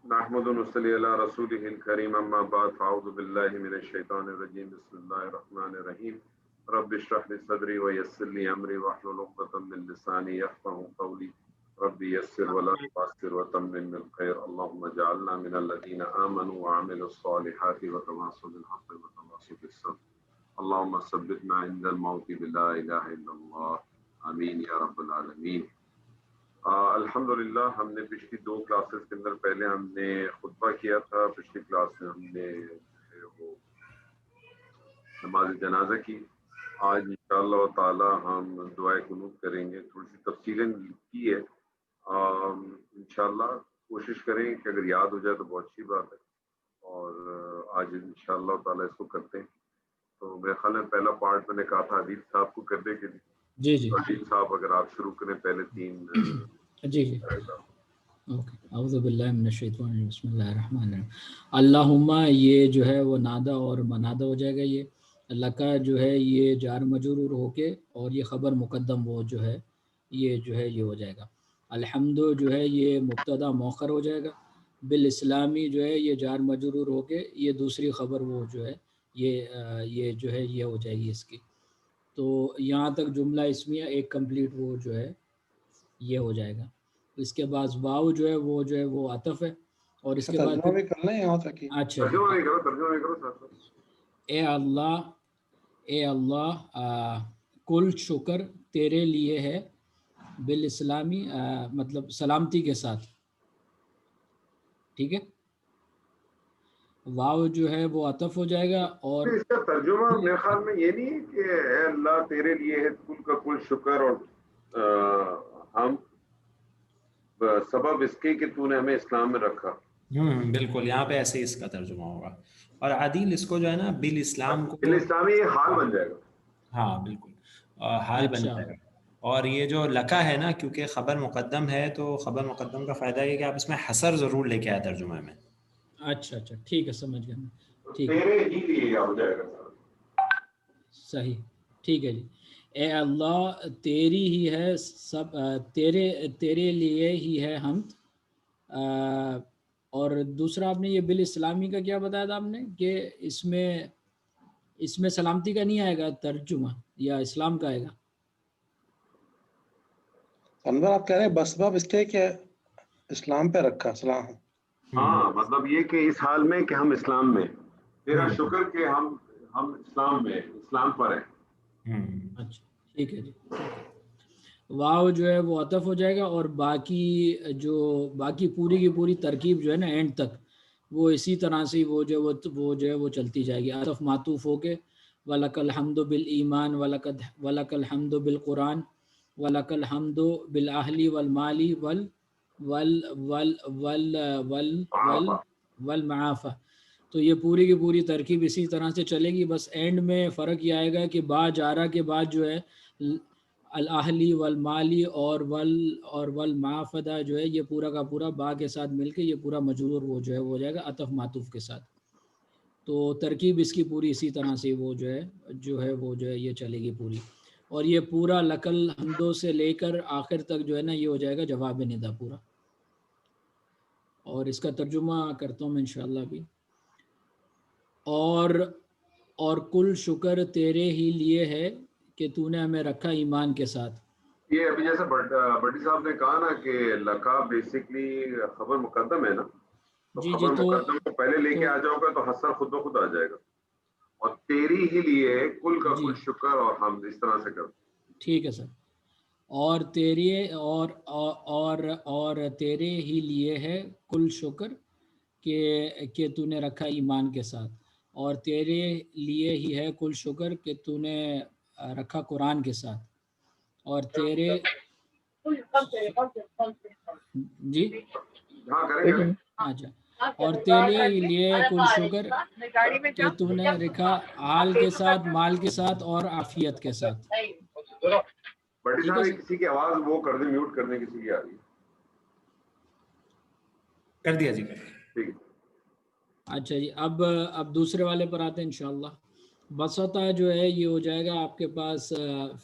نحمد ونصلي على رسوله الكريم أما بعد فأعوذ بالله من الشيطان الرجيم بسم الله الرحمن الرحيم رب اشرح لي صدري ويسر لي أمري واحلل عقدة من لساني يفقهوا قولي رب يسر ولا تعسر وتمم بالخير اللهم اجعلنا من الذين آمنوا وعملوا الصالحات وتواصوا بالحق وتواصوا بالصبر اللهم ثبتنا عند الموت بلا إله إلا الله آمين يا رب العالمين. الحمدللہ ہم نے پچھلی 2 کلاسز کے اندر پہلے ہم نے خطبہ کیا تھا. پچھلی کلاس میں ہم نے وہ نماز جنازہ کی. آج انشاءاللہ تعالی ہم دعائے قنوت کریں گے. تھوڑی سی تفصیلیں کی ہے. انشاءاللہ کوشش کریں کہ اگر یاد ہو جائے تو بہت اچھی بات ہے اور آج انشاءاللہ تعالی اس کو کرتے ہیں. تو میرے خیال میں پہلا پارٹ میں نے کہا تھا عدیل صاحب کو کرنے کے لیے. جی عدیل صاحب اگر آپ شروع کریں پہلے 3. جی اوکے. اعوذ باللہ من الشیطان الرجیم بسم اللہ الرحمن الرحیم. اللہم یہ جو ہے وہ نادہ اور منادہ ہو جائے گا. یہ لکا جو ہے یہ جار مجرور ہو کے اور یہ خبر مقدم وہ جو ہے یہ ہو جائے گا. الحمد جو ہے یہ مبتدا مؤخر ہو جائے گا. بالاسلامی جو ہے یہ جار مجرور ہو کے یہ دوسری خبر وہ جو ہے یہ جو ہے یہ ہو جائے گی اس کی. تو یہاں تک جملہ اسمیہ ایک کمپلیٹ وہ جو ہے یہ ہو جائے گا. اس کے بعد واو جو ہے وہ عطف ہے اور اس کے بعد ترجمہ بھی کرنا ہے یہاں تک. اچھا ترجمہ کرو. اے اللہ کل شکر تیرے لیے ہے بالاسلامی مطلب سلامتی کے ساتھ. ٹھیک ہے. واو جو ہے وہ عطف ہو جائے گا اور اس کا ترجمہ میرے خیال میں یہ نہیں ہے کہ اے اللہ تیرے لیے ہے کل کا کل شکر اور ہم سبب اس کے کہ تو نے ہمیں اسلام میں رکھا. بالکل یہاں پہ ایسے اس کا ترجمہ ہوگا. اور عدیل اس کو جو ہے نا بالاسلام کو بالاسلامی حال بن جائے گا. ہاں بالکل حال بن جائے گا. اور یہ جو لکا ہے نا کیونکہ خبر مقدم ہے تو خبر مقدم کا فائدہ یہ کہ آپ اس میں حسر ضرور لے کے آئے ترجمہ میں. اچھا ٹھیک ہے سمجھ گیا میں. ٹھیک تیرے ہی لیے ہو جائے گا. صحیح ٹھیک ہے جی. اے اللہ تیری ہی ہے سب تیرے لیے ہی ہے حمد. اور دوسرا آپ نے یہ بالاسلامی کا کیا بتایا تھا آپ نے کہ اس میں سلامتی کا نہیں آئے گا ترجمہ یا اسلام کا آئے گا. انور آپ کہہ رہے ہیں بسبب اس کے کہ اسلام پہ رکھا سلام. ہاں مطلب یہ کہ اس حال میں کہ ہم اسلام میں تیرا شکر کہ ہم اسلام میں اسلام پر ہیں. اچھا ٹھیک ہے جی. واو جو ہے وہ عطف ہو جائے گا اور باقی پوری کی پوری ترکیب جو ہے نا اینڈ تک وہ اسی طرح سے وہ جو ہے وہ چلتی جائے گی. عطف معطوف ہو کے وَلَكَ الْحَمْدُ بِالْإِيمَانِ وَلَكَ الْحَمْدُ بِالْقُرْآنِ وَلَكَ الْحَمْدُ بِالْأَهْلِ وَالْمَالِ وَالْمَعَافَةِ. تو یہ پوری کی پوری ترکیب اسی طرح سے چلے گی. بس اینڈ میں فرق یہ آئے گا کہ با جارہ کے بعد جو ہے الاہلی والمالی اور والمعافدہ جو ہے یہ پورا کا پورا با کے ساتھ مل کے یہ پورا مجرور وہ جو ہے ہو جائے گا عطف معطوف کے ساتھ. تو ترکیب اس کی پوری اسی طرح سے وہ جو ہے یہ چلے گی پوری. اور یہ پورا لکل حمدوں سے لے کر آخر تک جو ہے نا یہ ہو جائے گا جواب ندا پورا. اور اس کا ترجمہ کرتا ہوں میں انشاءاللہ بھی. اور کل شکر تیرے ہی لیے ہے کہ تو نے ہمیں رکھا ایمان کے ساتھ. یہ ابھی جیسے بٹی صاحب نے کہا نا کہ لکا بیسکلی خبر مقدم ہے نا تو خبر مقدم کو پہلے لے کے آ جاؤ گا تو حسر خود بخود آ جائے گا. اور تیری ہی لیے کل کا کل شکر اور ہم اس طرح سے کر. ٹھیک ہے سر. اور تیرے ہی لیے ہے کل شکر کہ تو نے رکھا ایمان کے ساتھ. اور تیرے لیے ہی ہے کل شکر کہ تو نے رکھا قرآن کے ساتھ. اور تیرے جی اچھا. اور تیرے ہی لیے کل شکر کہ تو نے رکھا حال کے ساتھ مال کے ساتھ اور عافیت کے ساتھ. بڑی صاحب کسی کی آواز وہ کر دیں میوٹ کرنے کسی کی آ رہی کر دیا جی. ٹھیک. اچھا جی. اب دوسرے والے پر آتے ہیں انشاءاللہ. بسطہ جو ہے یہ ہو جائے گا آپ کے پاس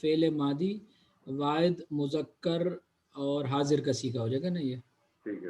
فعل ماضی واحد مذکر اور حاضر کسی کا ہو جائے گا نا یہ. ٹھیک ہے.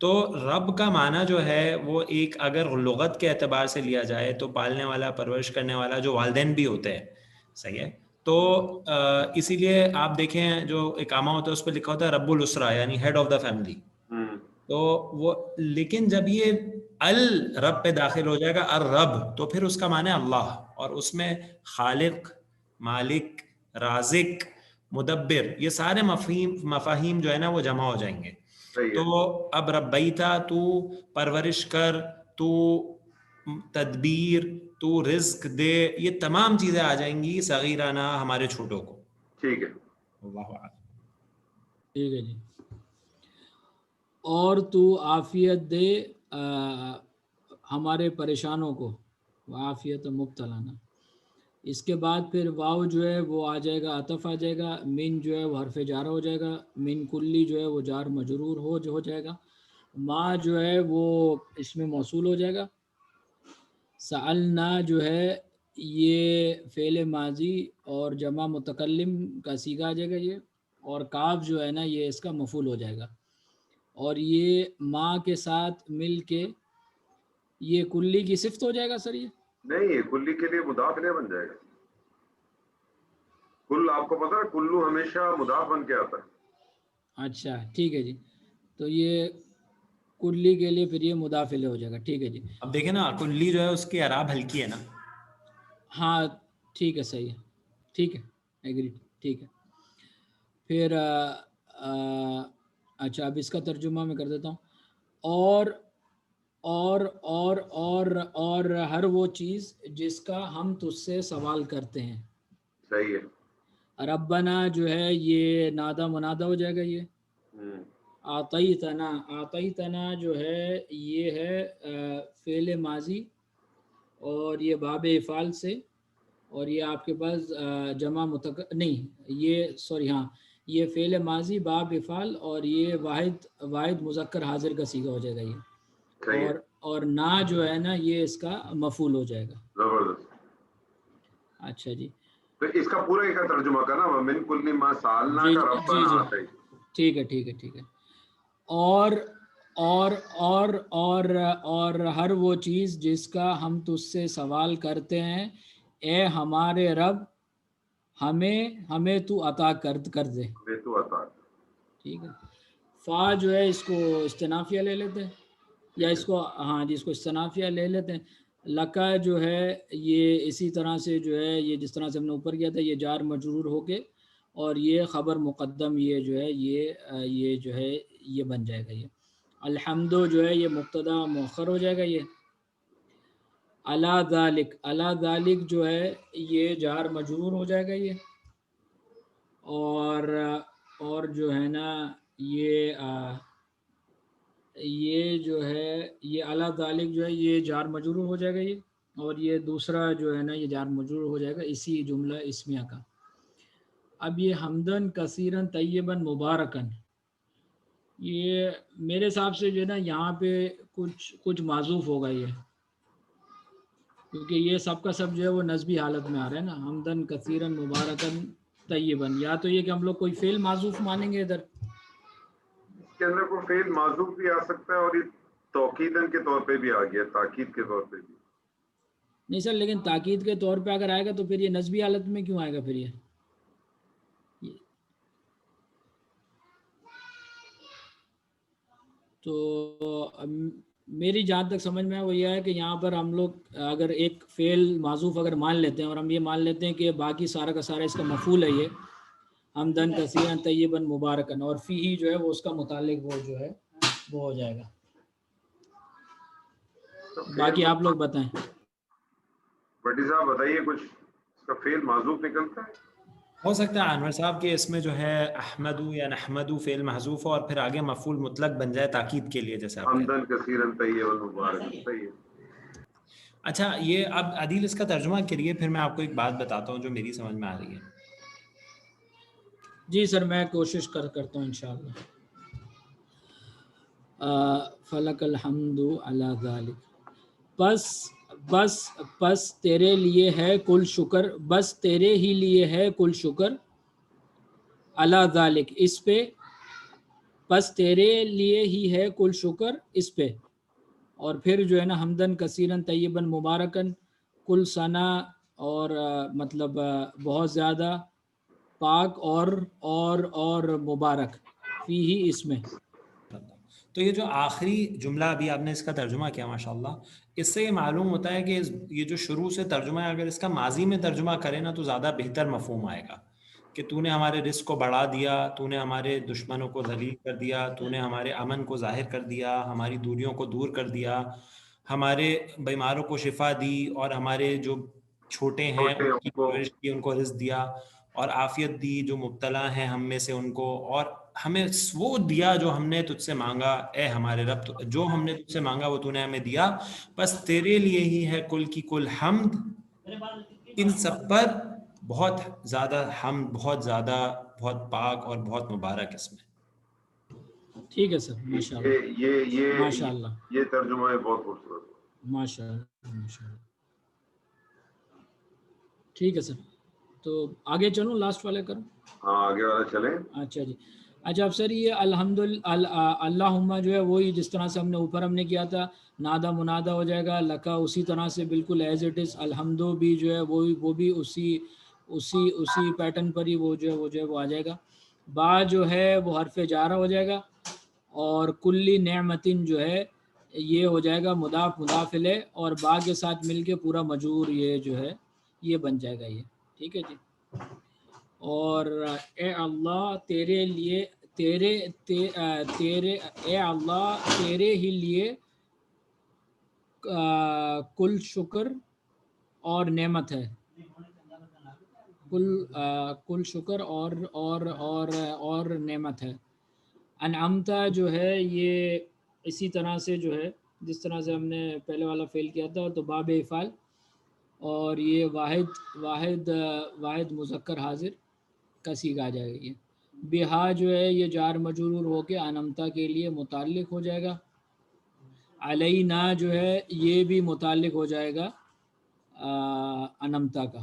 تو رب کا معنی جو ہے وہ ایک اگر لغت کے اعتبار سے لیا جائے تو پالنے والا، پرورش کرنے والا، جو والدین بھی ہوتے ہیں، صحیح ہے. تو اسی لیے آپ دیکھیں جو اقامہ ہوتا ہے اس پہ لکھا ہوتا ہے رب الاسرہ، یعنی ہیڈ آف دا فیملی. تو وہ لیکن جب یہ الرب پہ داخل ہو جائے گا الرب، تو پھر اس کا معنی اللہ، اور اس میں خالق، مالک، رازق، مدبر، یہ سارے مفاہیم جو ہے نا وہ جمع ہو جائیں گے. تو اب ربیتا، تو پرورش کر، تو تدبیر، تو رزق دے، یہ تمام چیزیں آ جائیں گی صغیرانہ ہمارے چھوٹوں کو. ٹھیک ہے، اللہ اعلم. ٹھیک ہے جی. اور تو عافیت دے ہمارے پریشانوں کو، عافیت مبتلانا. اس کے بعد پھر واو جو ہے وہ آ جائے گا، عطف آ جائے گا. من جو ہے وہ حرف جارہ ہو جائے گا. من کلی جو ہے وہ جار مجرور ہو جائے گا. ما جو ہے وہ اس میں موصول ہو جائے گا. سألنا جو ہے یہ فعل ماضی اور جمع متکلم کا صیغہ آ جائے گا یہ. اور کاف جو ہے نا یہ اس کا مفعول ہو جائے گا. اور یہ ما کے ساتھ مل کے یہ کلی کی صفت ہو جائے گا سر. یہ نہیں، کلی کے لیے مضاف الیہ بن جائے گا. کل آپ کو پتا ہے کلو ہمیشہ مضاف بن کے آتا ہے. اچھا ٹھیک ہے جی. تو یہ کلی کے لیے پھر یہ مضاف الیہ ہو جائے گا. ٹھیک ہے جی. اب دیکھیں نا کلی جو ہے اس کی اعراب ہلکی ہے نا. ہاں ٹھیک ہے، صحیح ہے، ٹھیک ہے، ایگری، ٹھیک ہے. پھر اچھا اب اس کا ترجمہ میں کر دیتا ہوں. اور ہر وہ چیز جس کا ہم تجھ سے سوال کرتے ہیں. صحیح ہے. ربنا جو ہے یہ نادا منادا ہو جائے گا. یہ آتیتنا جو ہے یہ ہے فعل ماضی اور یہ باب افعال سے، اور یہ آپ کے پاس جمع نہیں یہ سوری ہاں یہ فعل ماضی باب افعال اور یہ واحد مذکر حاضر کا صیغہ ہو جائے گا یہ. اور نا جو ہے نا یہ اس کا مفعول ہو جائے گا. زبردست. اچھا جی. تو اس کا پورا ایک ترجمہ کرنا من کل ما سالنا کا ربنا آتا ہے. ٹھیک ہے ٹھیک ہے ٹھیک ہے. اور ہر وہ چیز جس کا ہم تجھ سے سوال کرتے ہیں، اے ہمارے رب ہمیں تو عطا کر دے. ہمیں تو عطا. ٹھیک ہے. فا جو ہے اس کو استنافیہ لے لیتے ہیں، یا اس کو ہاں جی اس کو استنافیہ لے لیتے ہیں. لکا جو ہے یہ اسی طرح سے جو ہے یہ جس طرح سے ہم نے اوپر کیا تھا، یہ جار مجرور ہو کے اور یہ خبر مقدم یہ جو ہے یہ جو ہے یہ بن جائے گا. یہ الحمد جو ہے یہ مبتدا مؤخر ہو جائے گا. یہ علی ذالک جو ہے یہ جار مجرور ہو جائے گا. یہ اور جو ہے نا یہ جو ہے یہ علی ذالک جو ہے یہ جار مجرور ہو جائے گا. یہ اور یہ دوسرا جو ہے نا یہ جار مجرور ہو جائے گا اسی جملہ اسمیہ کا. اب یہ حمدن کثیرن طیبن مبارکن، یہ میرے حساب سے جو ہے نا یہاں پہ کچھ معذوف ہوگا یہ، کیونکہ یہ سب کا سب جو ہے وہ نسبی حالت میں آ رہا ہے نا. حمدن کثیرن مبارکن طیبن، یا تو یہ کہ ہم لوگ کوئی فعل معذوف مانیں گے ادھر، اس کے اندر کوئی فعل معذوف بھی آ سکتا ہے اور یہ توکیدن کے طور پہ بھی آ گیا، تاکید کے طور پہ بھی. نہیں سر، لیکن تاکید کے طور پہ اگر آئے گا تو پھر یہ نسبی حالت میں کیوں آئے گا پھر یہ تو میری جہاں تک سمجھ میں وہ یہ ہے کہ یہاں پر ہم لوگ اگر ایک فعل معذوف اگر مان لیتے ہیں اور ہم یہ مان لیتے ہیں کہ باقی سارا کا سارا اس کا مفعول ہے یہ حمدن کثیرن طیبن مبارکن، اور فی ہی جو ہے وہ اس کا متعلق وہ جو ہے وہ ہو جائے گا. باقی آپ لوگ بتائیں. بٹی صاحب بتائیے کچھ، اس کا فعل معذوف نکلتا ہے؟ ہو سکتا ہے انور صاحب کہ اس میں جو ہے احمدو یا نحمدو فعل محذوف ہو اور پھر آگے مفعول مطلق بن جائے تاکید کے لیے، جیسے آپ حمدن کثیرن طیبا مبارکن. صحیح ہے. اچھا یہ اب عدیل اس کا ترجمہ کریے، پھر میں آپ کو ایک بات بتاتا ہوں جو میری سمجھ میں آ رہی ہے. جی سر میں کوشش کرتا ہوں انشاءاللہ. فلک الحمد علی ذالک، بس تیرے لیے ہے کل شکر، بس تیرے ہی لیے ہے کل شکر، علی ذالک اس پہ، بس تیرے لیے ہی ہے کل شکر اس پہ، اور پھر جو ہے نا حمدن کثیرن طیبن مبارکن کل ثنا، اور مطلب بہت زیادہ پاک اور مبارک فی ہی اس میں. تو یہ جو آخری جملہ ابھی آپ نے اس کا ترجمہ کیا ماشاءاللہ، اس سے یہ معلوم ہوتا ہے کہ یہ جو شروع سے ترجمہ ہے اگر اس کا ماضی میں ترجمہ کرے نا تو زیادہ بہتر مفہوم آئے گا کہ تو نے ہمارے رزق کو بڑھا دیا، تو نے ہمارے دشمنوں کو ذلیل کر دیا، تو نے ہمارے امن کو ظاہر کر دیا، ہماری دوریوں کو دور کر دیا، ہمارے بیماروں کو شفا دی، اور ہمارے جو چھوٹے ہیں ان کی پرورش کی، ان کو رزق دیا، اور عافیت دی جو مبتلا ہیں ہم میں سے ان کو، اور ہمیں وہ دیا جو ہم نے تجھ سے مانگا اے ہمارے رب، جو ہم نے تجھ سے مانگا وہ تو نے ہمیں دیا، بس تیرے لیے ہی ہے کل کی کل حمد، ان سب پر بہت زیادہ حمد، بہت زیادہ، بہت پاک اور بہت مبارک اس میں. ٹھیک ہے سر، ماشاء اللہ ماشاء اللہ، یہ ترجمہ ہے بہت خوبصورت. ماشاء اللہ ماشاء اللہ. ٹھیک ہے سر، تو آگے چلوں، لاسٹ والے کروں؟ ہاں آگے والا چلیں. اچھا جی، اچھا اب سر یہ اللہم جو ہے وہی جس طرح سے ہم نے کیا تھا، نادا منادا ہو جائے گا، لکا اسی طرح سے بالکل ایز اٹ از، الحمدو بھی جو ہے وہ بھی اسی پیٹرن پر ہی وہ آ جائے گا. با جو ہے وہ حرف جارہ ہو جائے گا، اور کلی نعمتن جو ہے یہ ہو جائے گا مضاف الیہ، اور با کے ساتھ مل کے پورا مجرور یہ جو ہے یہ بن جائے گا یہ. ٹھیک ہے جی. اور اے اللہ تیرے لیے تیرے اے اللہ تیرے ہی لیے کل شکر اور نعمت ہے، کل شکر اور نعمت ہے. انعمتا جو ہے یہ اسی طرح سے جو ہے جس طرح سے ہم نے پہلے والا فعل کیا تھا، تو باب افعال، اور یہ واحد مذکر حاضر کا صیغہ آ جائے گا. یہ بہا جو ہے یہ جار مجرور ہو کے انمتا کے لیے متعلق ہو جائے گا. علینا جو ہے یہ بھی متعلق ہو جائے گا انمتا کا.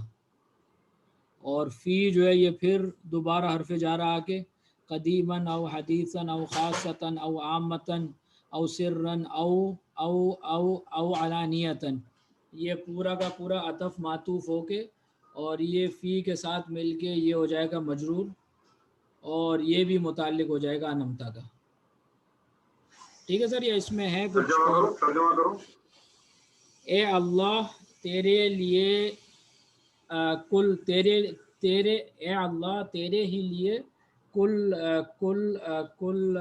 اور فی جو ہے یہ پھر دوبارہ حرف جارہ آ کے قدیماً او حدیثاً او خاصتاً او عامتاً او سرًا او علانیتاً، یہ پورا کا پورا عطف معطوف ہو کے، اور یہ فی کے ساتھ مل کے یہ ہو جائے گا مجرور، اور یہ بھی متعلق ہو جائے گا انمتا کا. ٹھیک ہے سر، یہ اس میں ہے کچھ اور. ترجمہ کرو. اے اللہ تیرے لیے کل تیرے اے اللہ تیرے ہی لیے کل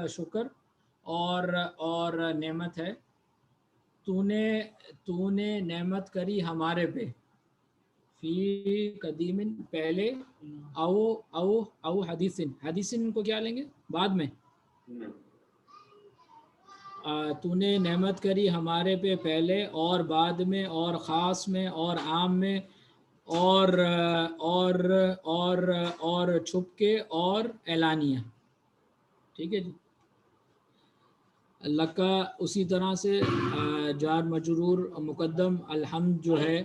شکر اور نعمت ہے. تو نے نعمت کری ہمارے پہ، فی قدیم پہلے، او حدیثن کو کیا لیں گے بعد میں، تو نے نعمت کری ہمارے پہ پہلے اور بعد میں اور خاص میں اور عام میں اور چھپ کے اور اعلانیہ. ٹھیک ہے جی. لکا اسی طرح سے جار مجرور مقدم، الحمد جو ہے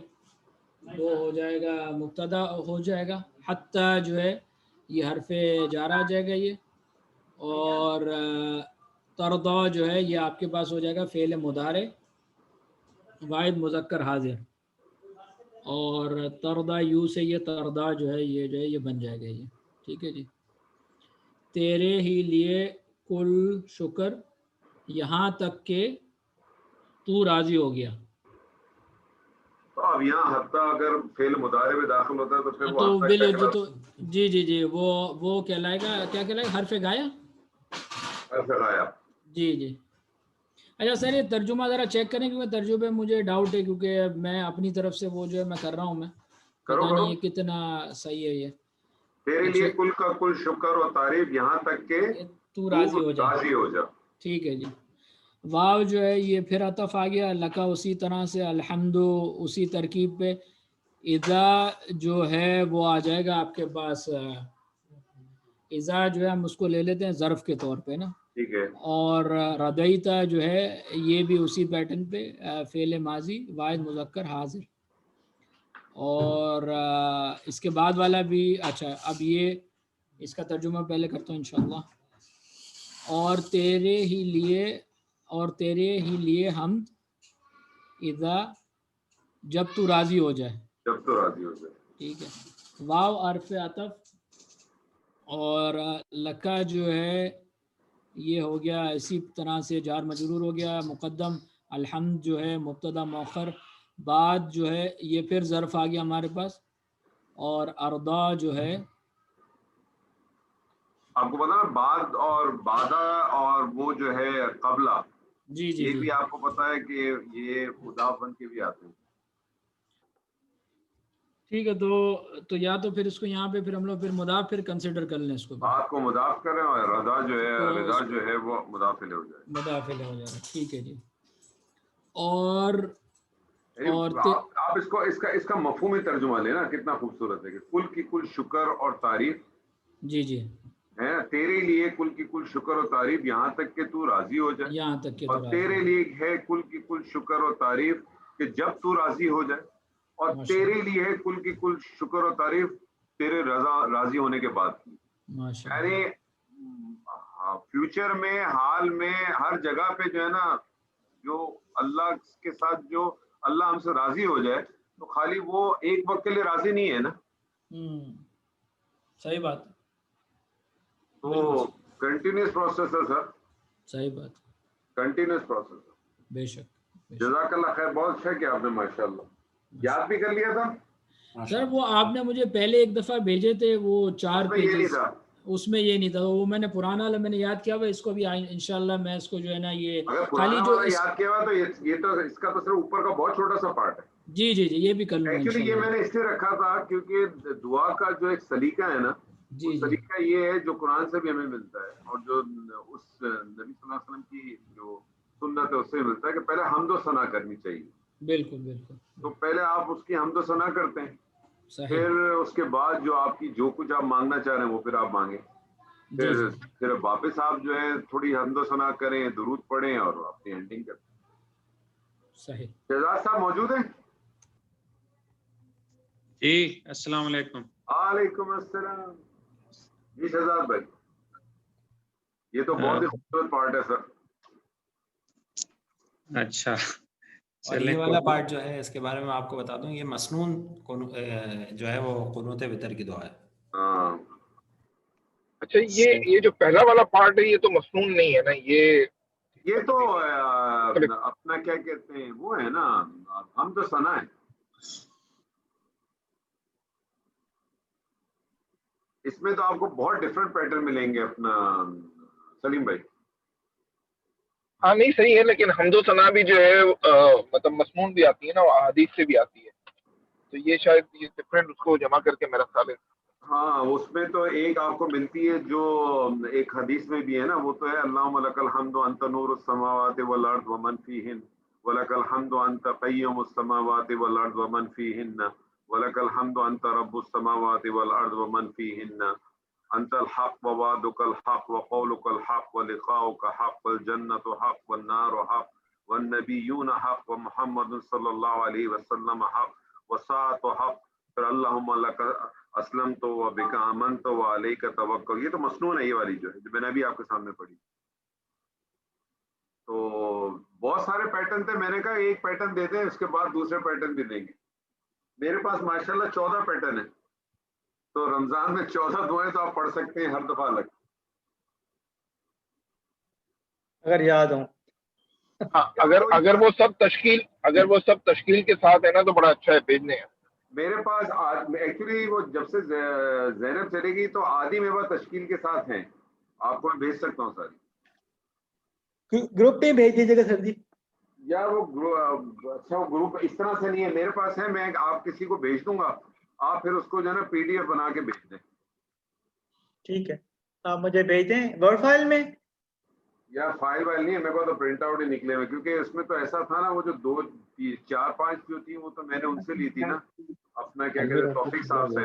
وہ ہو جائے گا مبتدا ہو جائے گا، حتی جو ہے یہ حرف جارہ آ جائے گا یہ، اور ترضا جو ہے یہ آپ کے پاس ہو جائے گا فعل مضارع واحد مذکر حاضر، اور ترضا یو سے یہ ترضا جو ہے یہ بن جائے گا یہ. ٹھیک ہے جی. تیرے ہی لیے کل شکر یہاں تک کہ تو راضی ہو گیا. تو اب یہاں حتیٰ اگر فعل مضارع میں داخل ہوتا ہے تو پھر وہ تو حتیٰ کیا کہلاتا جی وہ کہلائے گا، کیا کہلائے گا، حرف گایا. حرف غائب. جی. اچھا سر یہ ترجمہ ذرا چیک کریں، کیونکہ ترجمے میں مجھے ڈاؤٹ ہے، کیونکہ میں اپنی طرف سے وہ جو ہے میں کر رہا ہوں، میں پتہ نہیں یہ کتنا صحیح ہے. یہ تیرے لیے کل کا کل شکر و تعریف یہاں تک کہ تو راضی ہو جا. ٹھیک ہے جی. واو جو ہے یہ پھر عطف آ گیا، لکا اسی طرح سے، الحمد اسی ترکیب پہ، اذا جو ہے وہ آ جائے گا آپ کے پاس، اذا جو ہے ہم اس کو لے لیتے ہیں ظرف کے طور پہ نا. ٹھیک ہے. اور ردیتا جو ہے یہ بھی اسی پیٹرن پہ فعل ماضی واحد مذکر حاضر. اور اس کے بعد والا بھی اچھا. اب یہ اس کا ترجمہ پہلے کرتا ہوں انشاءاللہ. اور تیرے ہی لیے حمد اذا جب تو راضی ہو جائے. جب تو راضی ہو جائے. ٹھیک ہے. واو حرف عطف اور لکا جو ہے یہ ہو گیا اسی طرح سے جار مجرور ہو گیا. مقدم الحمد جو ہے مبتدا مؤخر. بعد جو ہے یہ پھر ظرف آ گیا ہمارے پاس. اور اردا جو ہے آپ کو پتا نا بعد اور بادہ اور وہ جو ہے قبلہ جی جی یہ جی بھی آپ کو پتا ہے کہ یہ مضاف بن کے بھی آتے ہیں. ٹھیک ہے. تو یا تو پھر اس کو یہاں پہ پھر ہم لوگ پھر مضاف پھر کنسیڈر کر لیں اس کو. بعد کو مضاف کریں اور رضا جو ہے تو رضا جو ہے وہ مضاف الیہ ہو جائے. مضاف الیہ ہو جائے گا. ٹھیک ہے جی. اور آپ اس کا مفہومی ترجمہ لینا کتنا خوبصورت ہے کہ کل کی کل شکر اور تعریف جی جی ہے تیرے لیے کل کی کل شکر اور تعریف یہاں تک کہ تو راضی ہو جائے. یہاں تک کہ اور تیرے لیے ہے کل کی کل شکر اور تعریف کہ جب تو راضی ہو جائے. اور تیرے لیے ہے کل کی کل شکر اور تعریف تیرے راضی ہونے کے بعد کی. یعنی فیوچر میں حال میں ہر جگہ پہ جو ہے نا جو اللہ کے ساتھ جو اللہ ہم سے راضی ہو جائے تو خالی وہ ایک وقت کے لیے راضی نہیں ہے نا. صحیح بات. تو کنٹینیوس پروسیس ہے سر. صحیح بات. Continuous process. بے شک. جزاک اللہ خیر. بہت اچھا کیا آپ نے ماشاءاللہ. یاد بھی کر لیا تھا سر. وہ آپ نے مجھے پہلے ایک دفعہ بھیجے تھے وہ 4 پیجز. اس میں یہ نہیں تھا. وہ میں نے پرانا والا میں نے یاد کیا ہوا. اس کو بھی انشاءاللہ میں اس کو جو ہے نا یہ خالی جو یاد کیا ہوا تو یہ تو اس کا تو صرف اوپر کا بہت چھوٹا سا پارٹ ہے. جی جی جی یہ بھی کر لوں. ایکچولی یہ میں نے اس لیے رکھا تھا کیونکہ دعا کا جو ایک سلیقہ ہے نا وہ سلیقہ یہ ہے جو قرآن سے بھی ہمیں ملتا ہے اور جو اس نبی صلی اللہ علیہ وسلم کی جو سنت ہے اس سے ملتا ہے کہ پہلے حمد و ثنا کرنی چاہیے. بالکل بالکل. تو پہلے آپ اس کی حمد و ثنا کرتے ہیں. پھر اس کے بعد جو آپ کی جو کچھ آپ مانگنا چاہ رہے ہیں وہ پھر آپ مانگیں. پھر واپس آپ جو ہے تھوڑی حمد و ثنا کریں درود پڑھیں اور اپنی اینڈنگ کریں. صحیح. شہزاد صاحب موجود ہیں؟ جی السلام علیکم. وعلیکم السلام. جی شہزاد بھائی یہ تو بہت ہی خوبصورت پارٹ ہے سر. اچھا. اور یہ والا پارٹ جو ہے اس کے بارے میں آپ کو بتا دوں یہ مسنون جو ہے وہ قنوت وتر کی دعا ہے. اچھا یہ جو پہلا والا پارٹ ہے یہ تو مسنون نہیں ہے نا. یہ تو اپنا کیا کہتے ہیں وہ ہے نا ہم تو ثنا ہے. اس میں تو آپ کو بہت ڈفرینٹ پیٹرن ملیں گے اپنا سلیم بھائی. ہاں نہیں صحیح ہے لیکن حمد و ثنا بھی جو ہے مطلب مسنون بھی آتی ہے نا وہ احادیث سے بھی آتی ہے. تو یہ شاید یہ ڈفرینٹ اس کو جمع کر کے میرا خیال ہے. ہاں اس میں تو ایک آپ کو ملتی ہے جو ایک حدیث میں بھی ہے نا وہ تو ہے اللہم لک الحمد انت نور السماوات والارض ومن فیہن ولک الحمد انت قیم السماوات والارض ومن فیہن ولک الحمد انت رب السماوات والارض ومن فیہن انت الحق ووعدک الحق وقولک الحق ولقاؤک حق والجنت حق والنار حق والنبیون حق ومحمد صلی اللہ علیہ وسلم حق وساعت حق. پھر اللہم لک اسلم تو و بک آمن تو و علیک توکل. یہ تو مسنون ہے یہ والی جو ہے جو میں نے ابھی آپ کے سامنے پڑھی. تو بہت سارے پیٹرن تھے. میں نے کہا ایک پیٹرن دیتے ہیں اس کے بعد دوسرے پیٹرن بھی دیں گے. میرے پاس ماشاءاللہ 14 پیٹرن ہے. تو رمضان میں 14 دعائیں تو آپ پڑھ سکتے ہیں ہر دفعہ الگ اگر یاد ہوں. اگر وہ سب تشکیل کے ساتھ ہے نا تو بڑا اچھا ہے بھیجنے ہیں. میرے پاس ایکچولی وہ جب سے زینب چلے گی تو آدھی میرے پاس تشکیل کے ساتھ ہیں. آپ کو میں بھیج سکتا ہوں ساری. گروپ پہ بھیج دیجیے گا سر جی. یا وہ اچھا وہ گروپ اس طرح سے نہیں ہے. میرے پاس ہے میں آپ کسی کو بھیج دوں گا. آپ پھر اس کو جو ہے نا PDF بنا کے بھیج دیں. ٹھیک ہے آپ مجھے بھیج دیں ورڈ فائل میں. یا فائل نہیں ہے میرے پاس تو پرنٹ آؤٹ ہی نکلے ہوئے کیونکہ اس میں تو ایسا تھا نا وہ جو 2 4 5 جو تھی وہ تو میں نے ان سے لی تھی نا اپنا کیا کہتے ہیں توفیق صاحب سے.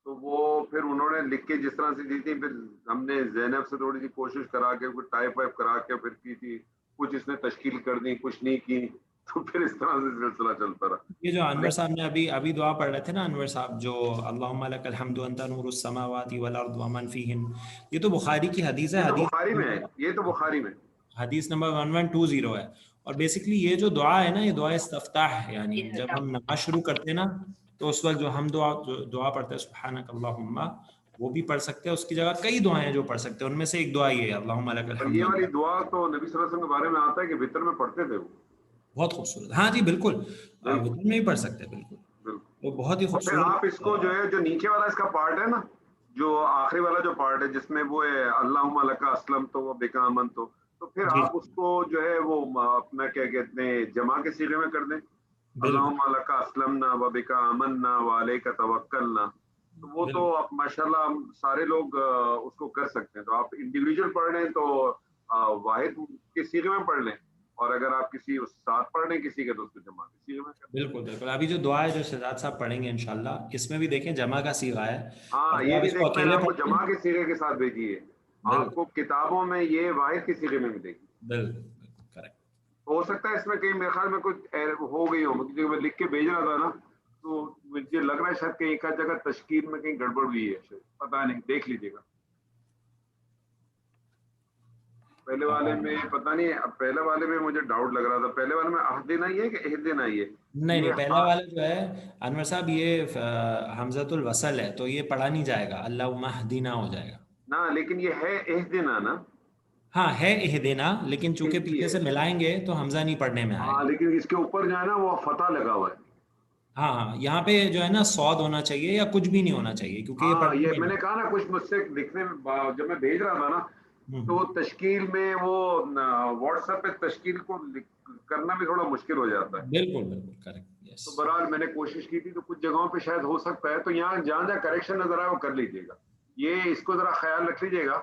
تو وہ پھر انہوں نے لکھ کے جس طرح سے دی تھی پھر ہم نے زینب سے تھوڑی سی کوشش کرا کے کچھ ٹائپ وائپ کرا کے پھر کی تھی. کچھ اس نے تشکیل کر دی کچھ نہیں کی. تو پھر اس طرح سے سلسلہ چلتا رہا. یہ جو انور صاحب نے ابھی دعا پڑھ رہے تھے نا انور صاحب، جو اللہم لک الحمد انت نور السماوات والارض ومن فیہن، یہ تو بخاری کی حدیث ہے. یہ تو بخاری میں ہے، یہ تو بخاری میں حدیث نمبر 1120 ہے. اور بیسکلی یہ جو دعا ہے نا، یہ دعا استفتاح ہے. یعنی جب ہم نماز شروع کرتے ہیں نا تو اس وقت جو ہم دعا پڑھتے ہیں سبحانک اللہم، وہ بھی پڑھ سکتے ہیں. اس کی جگہ کئی دعائیں ہیں جو پڑھ سکتے ہیں، ان میں سے ایک دعا یہ ہے اللہم لک اور الحمد. یہ والی دعا تو نبی صلی اللہ علیہ وسلم کے بارے میں آتا ہے کہ وطر میں پڑھتے تھے وہ. بہت خوبصورت. ہاں جی بالکل، وطر میں ہی پڑھ سکتے ہیں. بالکل وہ بہت ہی پھر خوبصورت. آپ اس کو جو ہے، جو نیچے والا اس کا پارٹ ہے نا، جو آخری والا جو پارٹ ہے جس میں وہ ہے اللہم لک اسلمت و بک آمنت، تو پھر جی آپ اس کو جو ہے وہ اپنا کیا کہتے ہیں جمع کے صیغے میں کر دیں، اللہم لک اسلمنا و بک آمنا و علیک توکلنا. تو وہ تو آپ ماشاءاللہ سارے لوگ اس کو کر سکتے ہیں. تو آپ انڈیویجول پڑھ لیں تو واحد کے صیغے میں پڑھ لیں، اور اگر آپ کسی ساتھ پڑھ لیں کسی کے تو اس کو جمع کے صیغے میں کر لیں. بالکل. ابھی جو دعا ہے جو شہزاد صاحب پڑھیں گے انشاءاللہ، اس میں بھی دیکھیں جمع کا صیغہ ہے. ہاں یہ بھی دیکھ، میں نے آپ کو جمع کے صیغے کے ساتھ بھیجی ہے. آپ کو کتابوں میں یہ واحد کے صیغے میں ملے گی. بالکل کریکٹ. ہو سکتا ہے اس میں کہیں میرے خیال میں کچھ ہو گئی ہو، کیونکہ میں لکھ کے بھیج رہا تھا نا، تو مجھے لگ رہا ہے شاید کہیں ایک آدھ جگہ تشکیل میں کہیں گڑبڑ ہوئی ہے شاید، پتہ نہیں، دیکھ لیجیے گا. پہلے والے میں پتہ نہیں، پہلے والے میں مجھے ڈاؤٹ لگ رہا تھا. پہلے والے میں اہدنا ہی ہے کہ اہدنا ہی ہے؟ نہیں، پہلا والا جو ہے انور صاحب یہ حمزۃ الوصل ہے، تو یہ پڑھا نہیں جائے گا، اللہم اہدنا ہو جائے گا. نا لیکن یہ ہے اہدنا نا. ہاں ہے اہدنا، لیکن چونکہ پیچھے سے ملائیں گے تو حمزہ نہیں پڑھنے میں آئے ہاں گا. لیکن اس کے اوپر جو ہے نا وہ فتح لگا ہوا ہے. ہاں یہاں پہ جو ہے نا صاد ہونا چاہیے یا کچھ بھی نہیں ہونا چاہیے، کیونکہ یہ ہاں پڑھنے یہ میں میں نے کہا نا، کچھ مجھ سے لکھنے میں جب میں بھیج رہا تھا نا تو تشکیل میں وہ واٹس ایپ پہ تشکیل کو کرنا بھی تھوڑا مشکل ہو جاتا ہے. بالکل کریکٹ. تو بہرحال میں نے کوشش کی تھی، تو کچھ جگہوں پہ شاید ہو سکتا ہے، تو یہاں جہاں جہاں کریکشن نظر آئے وہ کر لیجیے گا. یہ اس کو ذرا خیال رکھ لیجیے گا.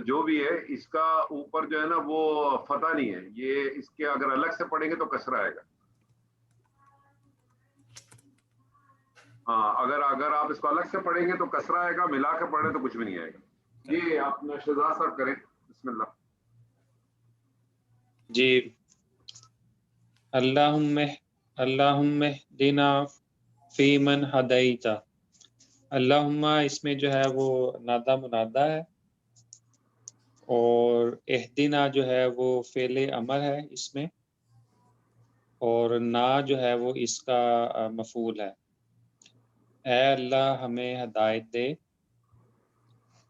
جو بھی ہے اس کا اوپر جو ہے نا وہ فتح نہیں ہے، یہ اس کے اگر الگ سے پڑھیں گے تو کسرہ آئے گا. ہاں اگر آپ اس کو الگ سے پڑھیں گے تو کسرہ آئے گا، ملا کے پڑھیں تو کچھ بھی نہیں آئے گا. یہ آپ شہزاد صاحب کریں. بسم اللہ. جی اللہم اہدنا فیمن ہدیت. اللہم اس میں جو ہے وہ نادا منادا ہے، اور اہدنا جو ہے وہ فعل امر ہے اس میں، اور نا جو ہے وہ اس کا مفعول ہے. اے اللہ ہمیں ہدایت دے.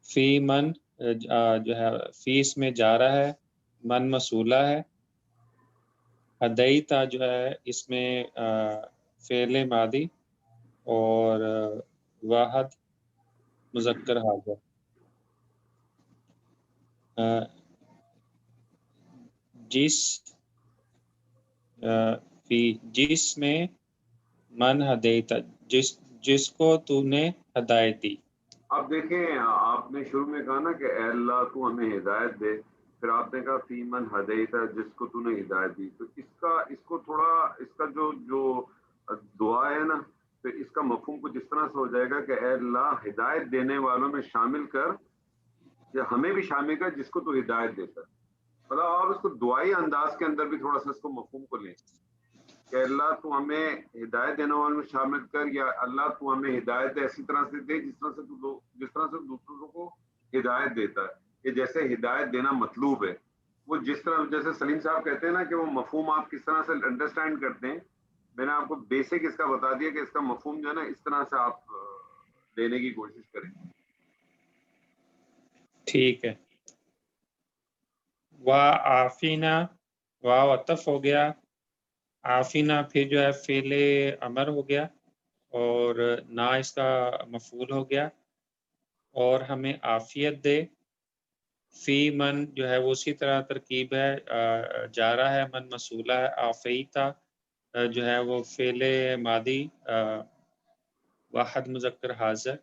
فی من جو ہے فی اس میں جا رہا ہے، من موصولہ ہے. ہدیتا جو ہے اس میں فعل ماضی، اور واحد مذکر حاضر. جس میں من ہدیتا، جس کو تو نے ہدایت دی. اب دیکھیں، آپ نے شروع میں کہا نا کہ اے اللہ تو ہمیں ہدایت دے، پھر آپ نے کہا فی من ہدیت، جس کو تو نے ہدایت دی. تو اس کو تھوڑا اس کا جو دعا ہے نا، پھر اس کا مفہوم کچھ اس طرح سے ہو جائے گا کہ اے اللہ ہدایت دینے والوں میں شامل کر، یا ہمیں بھی شامل کر جس کو تو ہدایت دیتا ہے. مطلب آپ اس کو دعائی انداز کے اندر بھی تھوڑا سا اس کو مفہوم کو لیں کہ اللہ تو ہمیں ہدایت دینے والوں میں شامل کر، یا اللہ تو ہمیں ہدایت ایسی طرح سے دے جس طرح سے دوسروں کو ہدایت دیتا ہے، کہ جیسے ہدایت دینا مطلوب ہے. وہ جس طرح، جیسے سلیم صاحب کہتے ہیں نا کہ وہ مفہوم آپ کس طرح سے انڈرسٹینڈ کرتے ہیں، میں نے آپ کو بیسک اس کا بتا دیا کہ اس کا مفہوم جو ہے نا اس طرح سے آپ لینے کی کوشش کریں. ٹھیک ہے. وعافینا، واو عطف ہو گیا، عافینا پھر جو ہے فعل امر ہو گیا، اور نا اس کا مفعول ہو گیا، اور ہمیں عافیت دے. فی من جو ہے وہ اسی طرح ترکیب ہے، جا رہا ہے، من موصولہ ہے. عافیتا جو ہے وہ فعل ماضی واحد مذکر حاضر،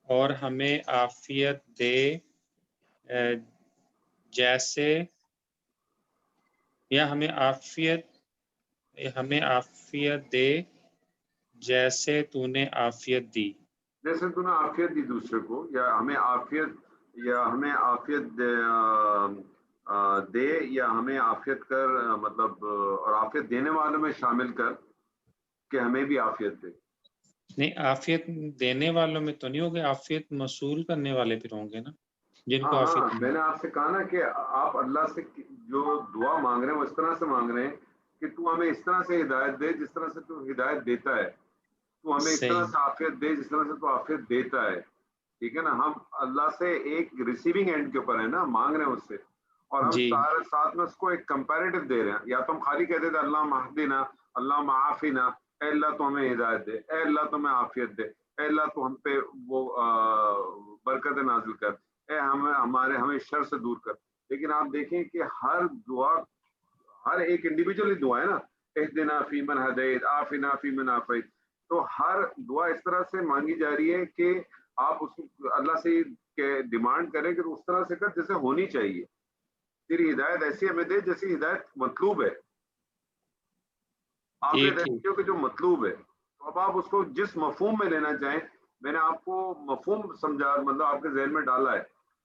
اور ہمیں عافیت دے جیسے، یا ہمیں عافیت دے جیسے تو نے عافیت دی. جیسے تو نے عافیت دی دوسرے کو، یا ہمیں عافیت دے یا ہمیں عافیت کر مطلب اور عافیت دینے والوں میں شامل کر کہ ہمیں بھی عافیت دے. نہیں عافیت دینے والوں میں تو نہیں ہوگے، عافیت موصول کرنے والے پھر ہوں گے نا جن کو ہاں عافیت میں نے آپ سے کہا نا کہ آپ اللہ سے جو دعا مانگ رہے ہیں وہ اس طرح سے مانگ رہے ہیں کہ تو ہمیں اس طرح سے ہدایت دے جس طرح سے تو ہدایت دیتا ہے، تو ہمیں اس طرح صحیح سے عافیت دے جس طرح سے تو عافیت دیتا ہے. ٹھیک ہے نا، ہم اللہ سے ایک ریسیونگ اینڈ کے اوپر ہے نا، مانگ رہے ہیں اس سے، اور ہم جی ساتھ میں اس کو ایک کمپیریٹو دے رہے ہیں. یا تو ہم خالی کہتے تھے اللہ مہدنا، اللہ معافینا، اے اللہ تو ہمیں ہدایت دے، اے اللہ تو ہمیں عافیت دے، اے اللہ تو ہم پہ وہ برکت نازل کر، اے ہمیں شر سے دور کر. لیکن آپ دیکھیں کہ ہر دعا، ہر ایک انڈیویجولی دعا ہے نا، اہدنا فیمن ہدیت، عافنا فیمن عافیت، تو ہر دعا اس طرح سے مانگی جا رہی ہے کہ آپ اس اللہ سے ڈیمانڈ کریں کہ اس طرح سے کر جیسے ہونی چاہیے. تیری ہدایت ایسی ہمیں دے جیسی ہدایت مطلوب ہے، عافیت ٹھیک ایسی ہو کہ جو مطلوب ہے. تو اب آپ اس کو جس مفہوم میں لینا چاہیں، میں نے آپ کو مفہوم سمجھا، مطلب آپ کے ذہن میں ڈالا ہے.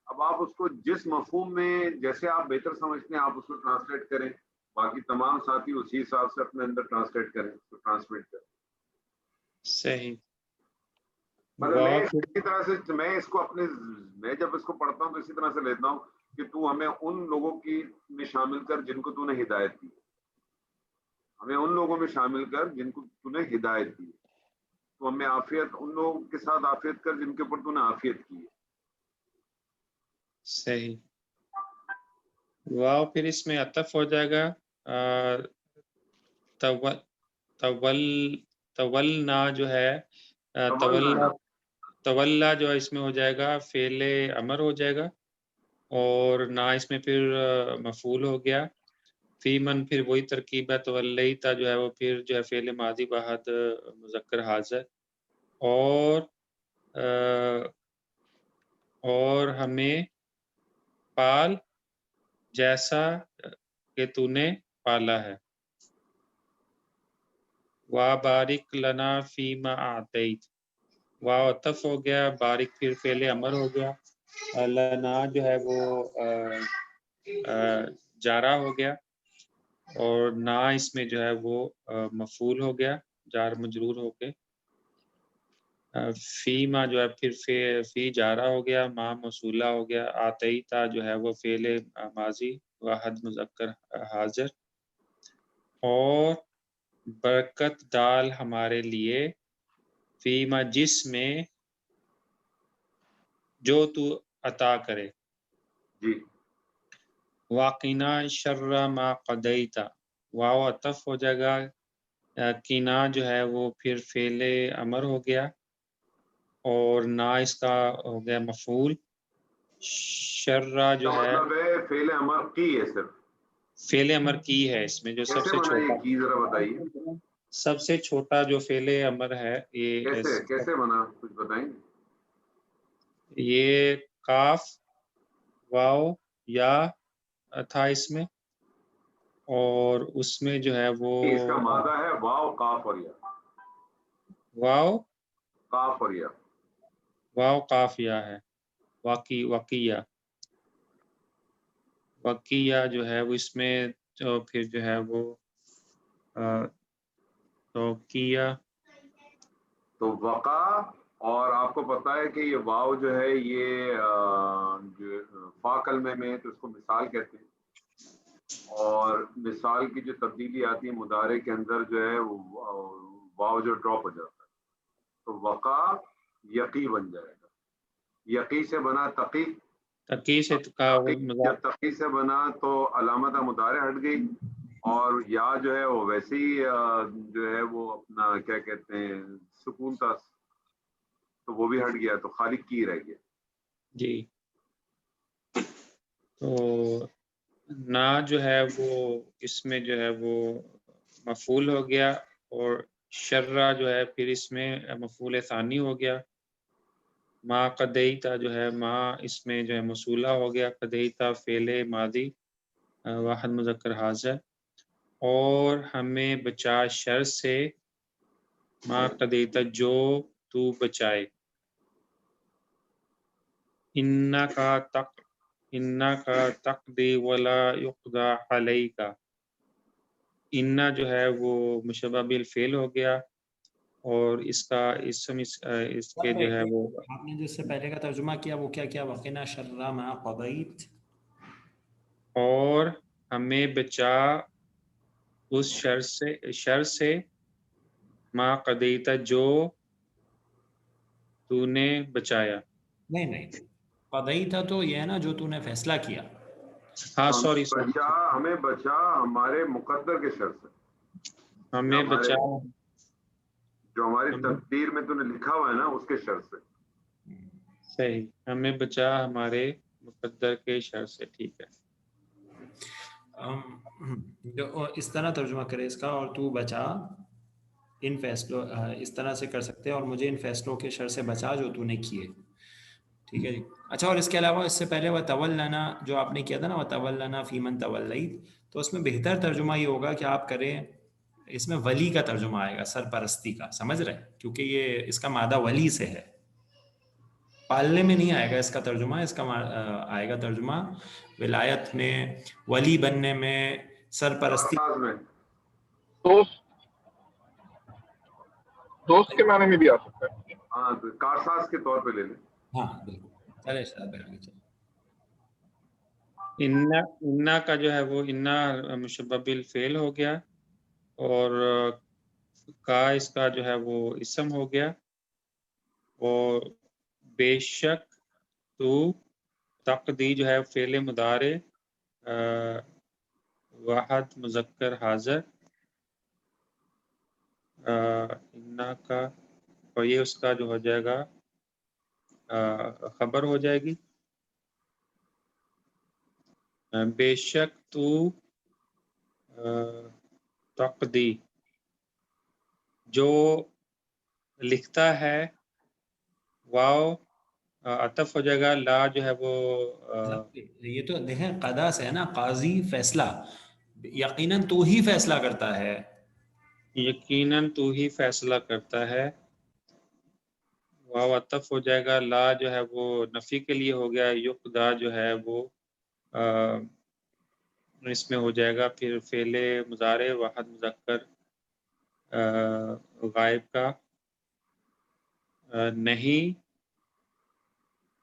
اب آپ اس کو جس مفہوم میں جیسے آپ بہتر سمجھتے ہیں آپ اس کو ٹرانسلیٹ کریں، باقی تمام ساتھی اسی حساب سے اپنے اندر ٹرانسلیٹ کریں، اس کو ٹرانسمیٹ کریں. صحیح. مطلب میں واہ اسی طرح سے میں اس کو میں جب اس کو پڑھتا ہوں تو اسی طرح سے لیتا ہوں کہ تو ہمیں ان لوگوں کی میں شامل کر جن کو تو نے ہدایت دی، ہمیں ان لوگوں میں شامل کر جن کو تو نے ہدایت دی، تو ہمیں عافیت ان لوگوں کے ساتھ عافیت کر جن کے اوپر تو نے عافیت کی ہے. صحیح. واو پھر اس میں عطف ہو جائے گا تولنا جو ہے تولا جو ہے اس میں ہو جائے گا فعل امر ہو جائے گا، اور نہ اس میں پھر مفعول ہو گیا. فی من پھر وہی ترکیب ہے، تولیتا جو ہے وہ پھر جو ہے فعل ماضی واحد مذکر حاضر، اور ہمیں پال جیسا کہ تو نے پالا ہے. وا بارک لنا فیما اعطیت، واو عطف ہو گیا، بارک پھر فعل امر ہو گیا، لنا جو ہے وہ جارا ہو گیا، اور نا اس میں جو ہے وہ مفعول ہو گیا جار مجرور ہو کے. فی ما جو ہے پھر فی جارا ہو گیا، ما موصولہ ہو گیا، آتیتا جو ہے وہ فعل ماضی واحد مذکر حاضر، اور برکت ڈال ہمارے لیے فی ما جس میں جو تو عطا کرے. جی واقعنا شر ما قضیتا، واو عطف ہو جائے گا، قینا جو ہے وہ پھر فعل امر ہو گیا، اور نا اس کا ہو گیا مفعول. شرہ جو ہے مطلب ہے فعل امر کی ہے، صرف فعل امر کی ہے، اس میں جو سب کیسے سے بنا چھوٹا یہ کی ذرا بتائیے، سب سے چھوٹا جو فعل امر ہے کیسے بنا کچھ بتائیں. یہ کاف واو یا تھا اس میں، اور اس میں جو ہے وہ اس کا مادہ ہے واو قاف اور یا، واو قاف اور یا. واو قاف یا ہے، وقیہ جو ہے وہ اس میں تو پھر جو ہے وہ توقیہ تو وقع، اور آپ کو پتا ہے کہ یہ واو جو ہے یہ جو فا کلمے میں تو اس کو مثال کہتے ہیں، اور مثال کی جو تبدیلی آتی ہے مضارع کے اندر جو ہے واو جو ڈراپ ہو جاتا ہے، تو وقع یقی بن جائے گا. یقی سے بنا تقی، تقی سے کا جب تقی سے بنا تو علامت مضارع ہٹ گئی، اور یا جو ہے وہ ویسے ہی جو ہے وہ اپنا کیا کہتے ہیں سکون تھا تو وہ بھی ہٹ گیا، تو خالق کی رہ گیا. جی. تو نا جو ہے وہ اس میں جو ہے وہ مفعول ہو گیا، اور شرہ جو ہے پھر اس میں مفعول ثانی ہو گیا. ما قدیتا جو ہے ما اس میں جو ہے موصولہ ہو گیا، قدیتا فعل ماضی واحد مذکر حاضر، اور ہمیں بچا شر سے، ما قدیتا جو تو بچائے. انا کا انا کا تقدی ولا یقضا علیکا، انا جو ہے وہ مشبہ بالفعل ہو گیا اور اس کا اسم اس کے جو ہے وہ آپ نے جس سے پہلے کا ترجمہ کیا وہ کیا کیا؟ وقنا شر ما قضیت، اور ہمیں بچا اس شر سے ما قضیت جو تو نے بچایا. نہیں قضیت تو یہ ہے نا جو تو نے فیصلہ کیا. ہاں سوری ہمیں بچا ہمارے مقدر کے شر سے، ہمیں بچا جو ہماری تقدیر میں تو نے لکھا ہوا ہے نا اس کے شر سے. صحیح، ہمیں بچا ہمارے مقدر کے شر سے. ٹھیک ہے، جو اس طرح ترجمہ کرے اس کا، اور تو بچا ان فیصلوں، اس طرح سے کر سکتے ہیں، اور مجھے ان فیصلوں کے شر سے بچا جو تو نے کیے. ٹھیک ہے جی. اچھا، اور اس کے علاوہ اس سے پہلے وَتَوَلَّنَا جو آپ نے کیا تھا نا، وَتَوَلَّنَا فِي مَن تَوَلَّيْتَ، تو اس میں بہتر ترجمہ یہ ہوگا کہ آپ کریں اس میں ولی کا ترجمہ آئے گا، سرپرستی کا. سمجھ رہے ہیں؟ کیونکہ یہ اس کا مادہ ولی سے ہے، پالنے میں نہیں آئے گا اس کا ترجمہ. اس کا آئے گا ترجمہ ولایت میں، ولی بننے میں، سرپرستی میں دوست کے معنی میں بھی آ سکتا ہے. ہاں، کارساز کے طور پہ لے لیں. ہاں بالکل. چلے شاید آگے چلیں. انا کا جو ہے وہ انا مشبہ بالفعل ہو گیا اور کا اس کا جو ہے وہ اسم ہو گیا، اور بے شک تو تقدی جو ہے فعل مضارع واحد مذکر حاضر، انا کا، اور یہ اس کا جو ہو جائے گا خبر ہو جائے گی. بے شک تو تقدی جو لکھتا ہے، واو عطف ہو جائے گا، لا جو ہے وہ یہ تو دیکھیں قضا سے ہے نا، قاضی فیصلہ، یقیناً تو ہی فیصلہ کرتا ہے. یقیناً تو ہی فیصلہ کرتا ہے. واو عطف ہو جائے گا، لا جو ہے وہ نفی کے لیے ہو گیا، یقدا جو ہے وہ اس میں ہو جائے گا پھر فعل مضارع واحد مذکر غائب کا نہیں.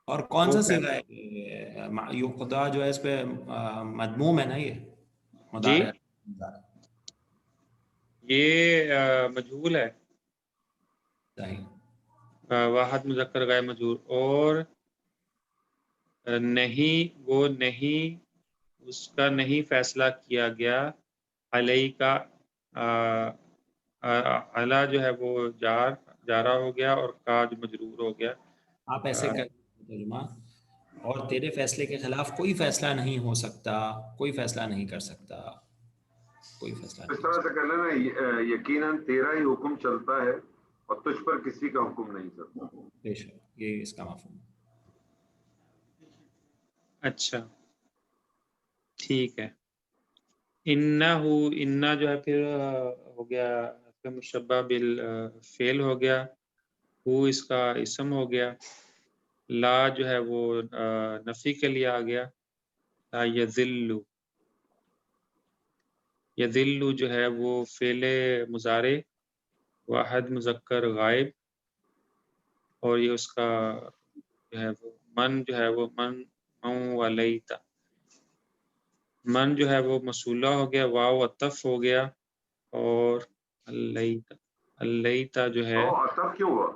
اور کون سا صیغہ ہے؟ یقدا جو ہے اس پہ مضموم ہے نا، یہ جی مضارع. یہ مجہول ہے، صحیح. واحد مذکر غائب مجہول. اور نہیں، وہ نہیں، اس کا نہیں فیصلہ کیا گیا، علیہ کا علا جو ہے وہ جارہ ہو گیا اور کا جو مجرور ہو گیا. آپ ایسے کر ترجمہ، اور تیرے فیصلے کے خلاف کوئی فیصلہ نہیں ہو سکتا، کوئی فیصلہ نہیں کر سکتا، کوئی فیصلہ اس نہیں کر طرح سکتا. سے کر لینا، یقیناً تیرا ہی حکم چلتا ہے اور تجھ پر کسی کا حکم نہیں چلتا. بے شک یہ اس کا مفہوم ہے. اچھا ٹھیک ہے. انا جو ہے پھر ہو گیا پھر مشبہ بالفعل ہو گیا، ہو اس کا اسم ہو گیا، لا جو ہے وہ نفی کے لیے آ گیا، لا یذل، یذل جو ہے وہ فعل مضارع واحد مذکر غائب، اور یہ اس کا جو ہے وہ من جو ہے وہ من ولیتا، من جو ہے وہ موصولہ ہو گیا، واو عطف ہو گیا، اور اللیتا جو ہے عطف کیوں ہوا؟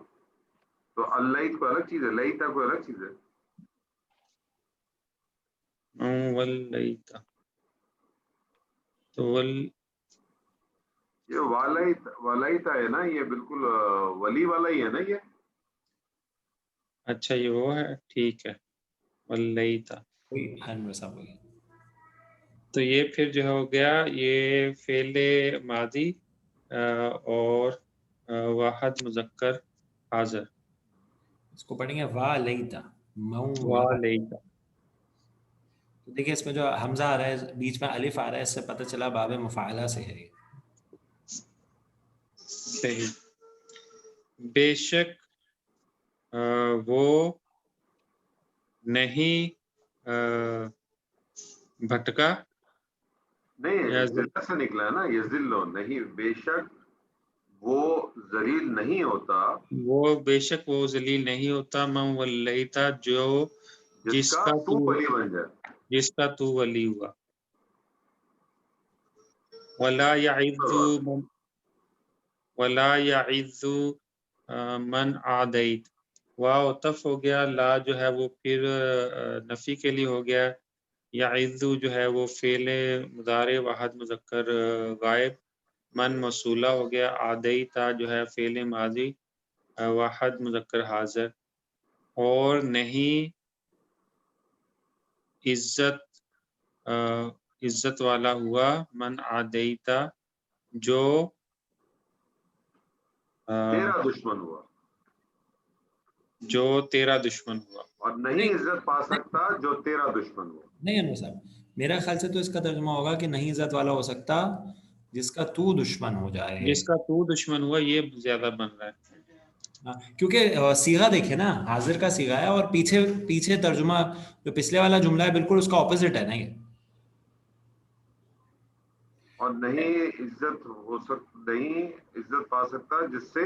تو اللہ کو الگ چیز ہے، لیتا کو الگ چیز ہے. ولیتا تو یہ والیتا ہے نا، یہ بالکل ولی والا ہی ہے نا یہ. اچھا یہ وہ ہے، ٹھیک ہے. ولیتا کوئی حل صاحب ہوئی. تو یہ پھر جو ہو گیا یہ فعل ماضی اور واحد مذکر حاضر. اس کو پڑھیں گے والیتا، والیتا. تو دیکھیں اس میں جو حمزہ آ رہا ہے، بیچ میں الف آ رہا ہے، اس سے پتہ چلا باب مفاعلہ سے ہے. صحیح. بے شک وہ نہیں بھٹکا نہیں یا ذلت سے نکلا ہے نا یہ ذلو نہیں بے شک وہ ذلیل نہیں ہوتا وہ بے شک وہ ذلیل نہیں ہوتا من ولیتا جو جس کا تو ولی بن جائے. جس کا تو ولی ہوا. ولا يعز من عادیت واو تف ہو گیا لا جو ہے وہ پھر نفی کے لیے ہو گیا. یعز جو ہے وہ فعل مضارع واحد مذکر غائب. من موصولہ ہو گیا. عادیتا جو ہے فعل ماضی واحد مذکر حاضر. اور نہیں عزت والا ہوا من عادیتا جو تیرا دشمن ہوا جو تیرا دشمن ہوا. اور نہیں عزت پا سکتا جو تیرا دشمن ہوا. نہیں انور صاحب میرا خیال سے تو اس کا ترجمہ ہوگا کہ نہیں عزت والا ہو سکتا جس کا تو دشمن ہو جائے. جس کا تو دشمن ہوا یہ زیادہ بن رہا ہے کیونکہ صیغہ دیکھیں نا حاضر کا صیغہ ہے اور پیچھے ترجمہ جو پچھلے والا جملہ ہے بالکل اس کا اپوزٹ ہے نا یہ. اور نہیں عزت ہو سکتا نہیں عزت پا سکتا جس سے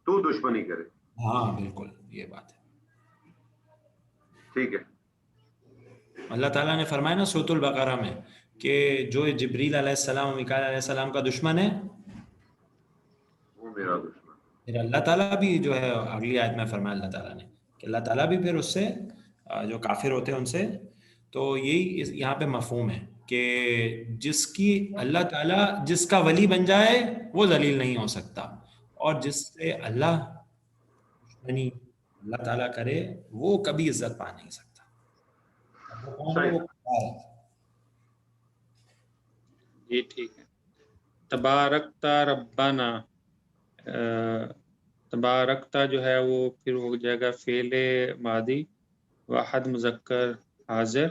تو دشمنی کرے. ہاں بالکل یہ بات ہے. ٹھیک ہے. اللہ تعالیٰ نے فرمایا نا سورۃ البقرہ میں کہ جو جبریل علیہ السلام و میکائیل علیہ السلام کا دشمن ہے وہ میرا دشمن. پھر اللہ تعالیٰ بھی جو ہے اگلی آیت میں فرمایا اللہ تعالیٰ نے کہ اللہ تعالیٰ بھی پھر اس سے جو کافر ہوتے ہیں ان سے. تو یہی یہاں پہ مفہوم ہے کہ جس کی اللہ تعالیٰ جس کا ولی بن جائے وہ ذلیل نہیں ہو سکتا اور جس سے اللہ دشمنی اللہ تعالیٰ کرے وہ کبھی عزت پا نہیں سکتا. جی ٹھیک ہے. تبارکتا ربنا تبارکتا جو ہے وہ پھر ہو جائے گا فعل ماضی واحد مذکر حاضر.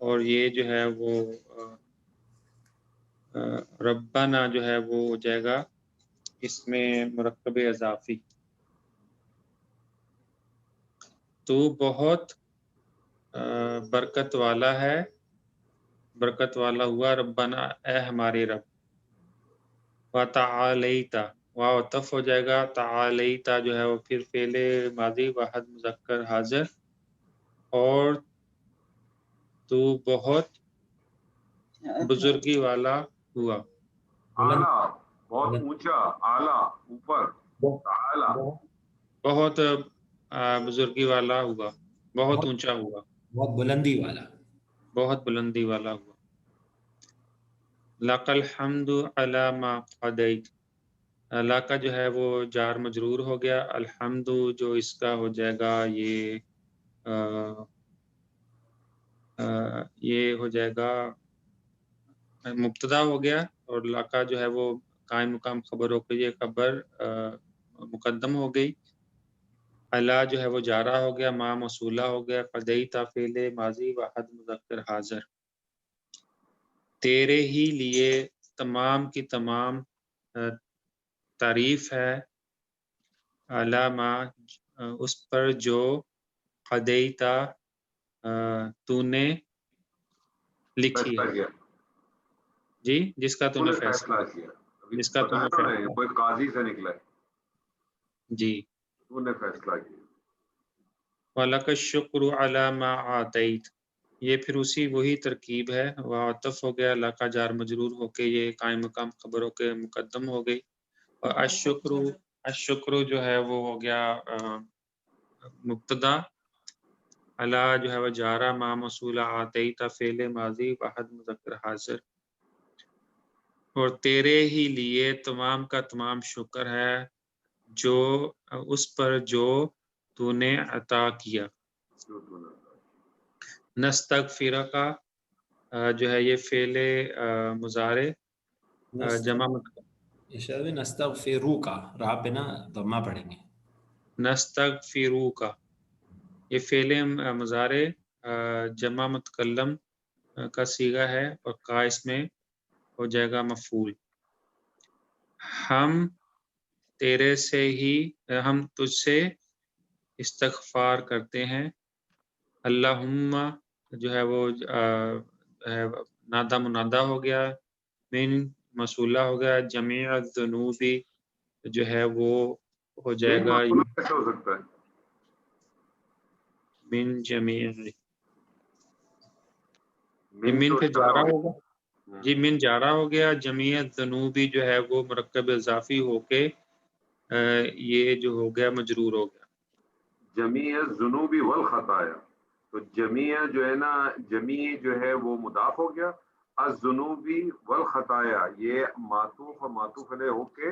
اور یہ جو ہے وہ ربنا جو ہے وہ ہو جائے گا اس میں مرکب اضافی. تو بہت برکت والا ہے برکت والا ہوا ربنا اے ہمارے رب. وتعالیتا واو تف ہو جائے گا. تعالیتا جو ہے وہ پھر فعل ماضی واحد مذکر حاضر. اور تو بہت بزرگی والا ہوا. اعلیٰ بہت اونچا اعلیٰ اوپر اعلیٰ بہت بزرگی والا ہوا بہت اونچا ہوا بہت بلندی والا بہت بلندی والا ہوا. لَقَ الْحَمْدُ عَلَى مَا قَضَيْتَ لَقَ جو ہے وہ جار مجرور ہو گیا. الحمد جو اس کا ہو جائے گا یہ ہو جائے گا مبتدا ہو گیا. اور لَقَ جو ہے وہ قائم مقام خبر ہو گئی. یہ خبر مقدم ہو گئی. علا جو ہے وہ جارہ ہو گیا. ما موصولہ ہو گیا. قضیتا فعل ماضی واحد مذکر حاضر. تیرے ہی لیے تمام کی تمام تعریف ہے علامہ اس پر جو قضیتا تو نے لکھی ہے. جی جس کا تو نے فیصلہ کیا جس کا تو نے فیصلہ کوئی قاضی سے نکلا ہے جی. تو نے فیصلہ کیا. وَلَكَ الشُّكْرُ عَلَى مَا عَاتَيْتَ یہ پھر اسی وہی ترکیب ہے. وعطف ہو گیا. لَقَ جار مجرور ہو کے یہ قائم مقام خبر ہو کے مقدم ہو گئی. اور الشکر جو ہے وہ ہو گیا مبتدا. علا جو ہے وہ جارہ. ما موصولہ. عَاتَيْتَ فعل ماضی واحد مذکر حاضر. اور تیرے ہی لیے تمام کا تمام شکر ہے جو اس پر جو تو نے عطا کیا. نستغفرک جو ہے یہ فعل مضارع جمع نستغفرو کا راہ پہ نا ضمہ پڑھیں گے. نستغفروک یہ فعل مضارع جمع متکلم کا صیغہ ہے اور کا اس میں ہو جائے گا مفعول. ہم تیرے سے ہی ہم تجھ سے استغفار کرتے ہیں. اللہم جو ہے وہ نادا منادا ہو گیا، من موصولہ ہو گیا، جمیع الذنوبی جو ہے وہ ہو جائے گا کیسے ہو سکتا ہے؟ من جمیع، من من تو پہ جارا اشارہ ہوگا جی، من جارا ہو گیا، جمیع الذنوبی جو ہے وہ مرکب اضافی ہو کے یہ جو ہو گیا مجرور ہو گیا. جمیع الذنوب والخطایا، تو جمیع جو ہے نا، جمیع جو ہے وہ مضاف ہو گیا، الذنوب والخطایا یہ معطوف اور معطوف علیہ ہو کے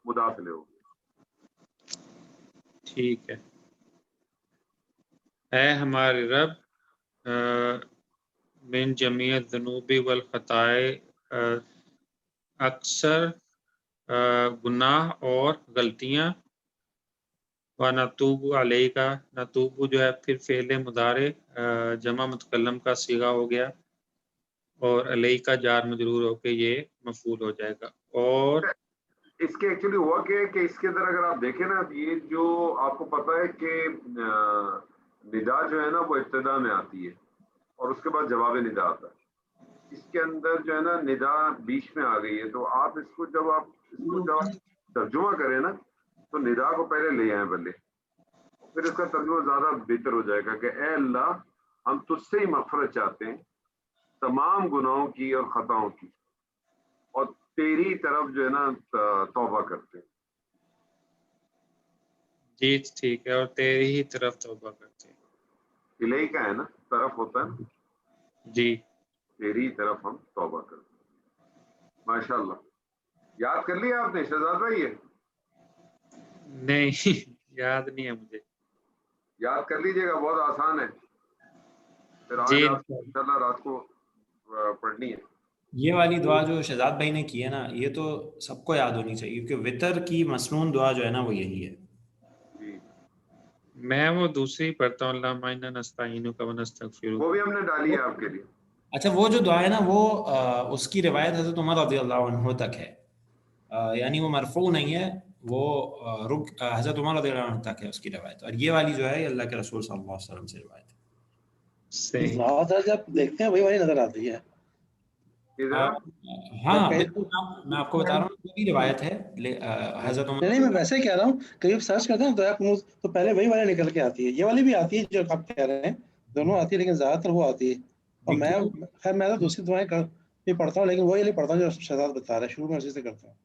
مضاف علیہ ہو گیا. ٹھیک ہے. اے ہمارے رب من جمیع الذنوب والخطایا اکثر گناہ اور غلطیاں، وَنَتُوبُ عَلَيْكَ، نتوب جو ہے پھر فعل مضارع جمع متکلم کا صیغہ ہو گیا، اور علیہ کا جار مجرور ہو کے یہ مفعول ہو جائے گا. اور اس کے ایکچولی ہوا کیا ہے کہ اس کے اندر اگر آپ دیکھیں نا، یہ جو آپ کو پتا ہے کہ ندا جو ہے نا وہ ابتدا میں آتی ہے اور اس کے بعد جواب ندا آتا ہے. اس کے اندر جو ہے نا ندا بیچ میں آ گئی ہے، تو آپ اس کو جب ترجمہ کریں نا تو ندا کو پہلے لے آئیں پہلے، پھر اس کا ترجمہ زیادہ بہتر ہو جائے گا کہ اے اللہ ہم تجھ سے ہی مغفرت چاہتے ہیں تمام گناہوں کی اور خطاؤں کی، اور تیری طرف جو ہے نا توبہ کرتے ہیں. جی ٹھیک ہے، اور تیری ہی طرف توبہ کرتے ہیں. الہی کا ہے نا، طرف ہوتا ہے نا، جی تیری طرف ہم توبہ کرتے ہیں. ماشاء اللہ، یاد کر لیا آپ نے شہزاد بھائی؟ یہ نہیں یاد نہیں ہے مجھے. یاد کر لیجیے گا، بہت آسان ہے. پھر آج جی آپ انشاءاللہ رات کو پڑھنی ہے. یہ والی دعا جو شہزاد بھائی نے کی ہے نا، یہ تو سب کو یاد ہونی چاہیے، کیونکہ وطر کی مسنون دعا جو ہے نا وہ یہی ہے. جی میں وہ دوسری پڑھتا ہوں، اللہم انا نستعینک و نستغفرک. وہ بھی ہم نے ڈالی ہے آپ کے لیے. اچھا، وہ جو دعا ہے نا وہ اس کی روایت حضرت عمر رضی اللہ عنہ تک ہے، یعنی وہ مرفوع نہیں ہے، وہ حضرت عمر رضی اللہ عنہ تک ہے اس کی روایت. اور یہ والی جو ہے اللہ کے رسول صلی اللہ علیہ وسلم سے روایت ہے. صحیح. جب دیکھتے ہیں وہی والی نظر آتی ہے. ہاں بالکل، میں آپ کو بتا رہا ہوں یہ بھی روایت ہے حضرت عمر. نہیں، میں ویسے کہہ رہا ہوں کہ جب سرچ کرتے ہیں دعا قنوت تو پہلے وہی والی نکل کے آتی ہے. یہ والی بھی آتی ہے جو آپ کہہ رہے ہیں، دونوں آتی ہے، لیکن زیادہ تر وہ آتی ہے. اور میں تو دوسری دعائیں بھی پڑھتا ہوں، لیکن وہی پڑھتا ہوں جو شہزاد بتا رہے ہیں، شروع میں اسی سے کرتا ہوں.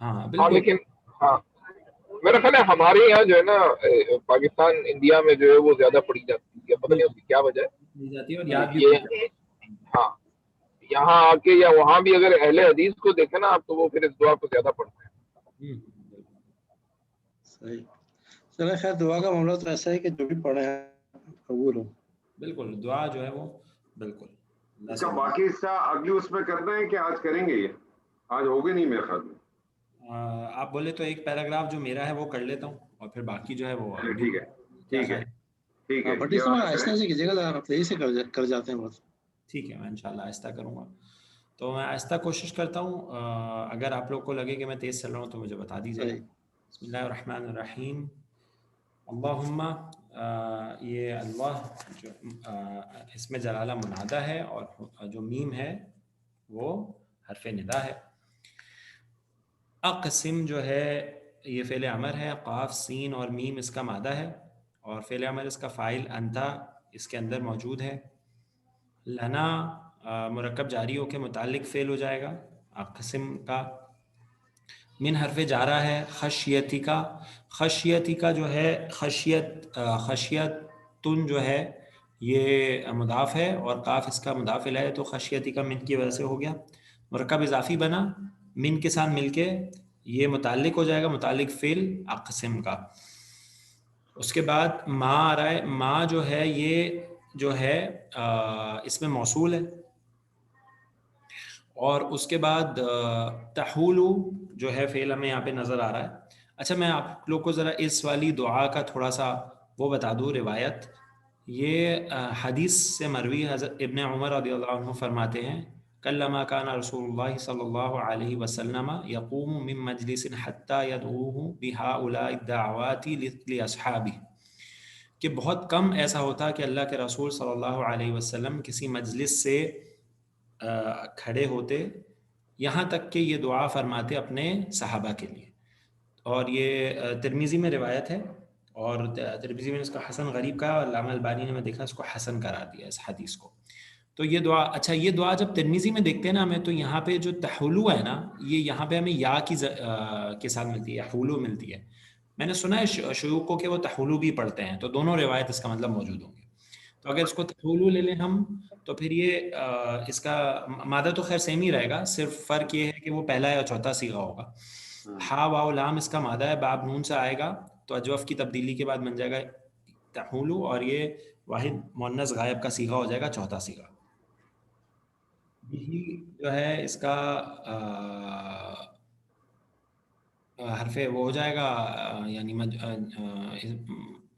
ہاں بالکل. لیکن ہاں میرا خیال ہے ہمارے یہاں جو ہے نا پاکستان انڈیا میں جو ہے وہ زیادہ پڑھی جاتی ہے، پتہ نہیں اس کی کیا وجہ ہے. یہ ہاں یہاں آ کے یا وہاں بھی اگر اہل حدیث کو دیکھیں نا آپ، تو وہ پھر اس دعا کو زیادہ پڑھتے ہیں. صحیح. چلیں خیر، دعا کا معاملہ تو ایسا ہے کہ جو بھی پڑھے ہیں قبول ہو. بالکل دعا جو ہے وہ بالکل. اچھا، باقی اس کا اگلی اس میں کرنا ہے کہ آج کریں گے؟ یہ آج ہوگی نہیں میرے خیال میں. آپ بولے تو ایک پیراگراف جو میرا ہے وہ کر لیتا ہوں، اور پھر باقی جو ہے وہ ٹھیک ہے ٹھیک ہے ٹھیک ہے. بٹ اس میں آہستہ سے کیجیے گا، آپ تیزی سے کر جاتے ہیں بہت. ٹھیک ہے، میں انشاءاللہ آہستہ کروں گا. تو میں آہستہ کوشش کرتا ہوں، اگر آپ لوگ کو لگے کہ میں تیز چل رہا ہوں تو مجھے بتا دیجیے گا. بسم اللہ الرحمن الرحیم. اللہم، یہ اللہ جو اس میں جلالہ منادہ ہے، اور جو میم ہے وہ حرف ندا ہے. اقسم جو ہے یہ فعل امر ہے، قاف سین اور میم اس کا مادہ ہے، اور فعل امر اس کا فاعل انتا اس کے اندر موجود ہے. لنا مرکب جاری ہو کے متعلق فعل ہو جائے گا اقسم کا. من حرف جارہ ہے، خشیتی کا. خشیتی کا جو ہے خشیتن جو ہے یہ مضاف ہے، اور قاف اس کا مضاف الیہ ہے، تو خشیتی کا من کی وجہ سے ہو گیا. مرکب اضافی بنا، من کے ساتھ مل کے یہ متعلق ہو جائے گا، متعلق فعل اقسم کا. اس کے بعد ما آ رہا ہے، ما جو ہے یہ جو ہے اس میں موصول ہے. اور اس کے بعد تحولو جو ہے فعل ہمیں یہاں پہ نظر آ رہا ہے. اچھا، میں آپ لوگ کو ذرا اس والی دعا کا تھوڑا سا وہ بتا دوں روایت. یہ حدیث سے مروی حضرت ابن عمر رضی اللہ عنہ فرماتے ہیں، کلما کان رسول اللہ صلی اللہ علیہ وسلم یقوم من مجلس حتی یدعوه بهؤلاء الدعوات لاصحابہ، کہ بہت کم ایسا ہوتا کہ اللہ کے رسول صلی اللہ علیہ وسلم کسی مجلس سے کھڑے ہوتے یہاں تک کہ یہ دعا فرماتے اپنے صحابہ کے لیے. اور یہ ترمذی میں روایت ہے، اور ترمذی میں اس کا حسن غریب کا، علامہ البانی نے میں دیکھا اس کو حسن قرار دیا اس حدیث کو. تو یہ دعا، اچھا یہ دعا جب ترمذی میں دیکھتے ہیں نا ہمیں، تو یہاں پہ جو تحولو ہے نا، یہ یہاں پہ ہمیں یا کے ساتھ ملتی ہے، حولو ملتی ہے. میں نے سنا ہے شیوخ کو کہ وہ تحولو بھی پڑھتے ہیں، تو دونوں روایت اس کا مطلب موجود ہوں گے. تو اگر اس کو تحولو لے لیں ہم، تو پھر یہ اس کا مادہ تو خیر سیم ہی رہے گا، صرف فرق یہ ہے کہ وہ پہلا یا چوتھا صیغہ ہوگا. ہا واو لام اس کا مادہ ہے، باب نون سے آئے گا تو اجوف کی تبدیلی کے بعد بن جائے گا تحولو، اور یہ واحد مؤنث غائب کا صیغہ ہو جائے گا چوتھا صیغہ. یہی جو ہے اس کا حرف وہ ہو جائے گا، یعنی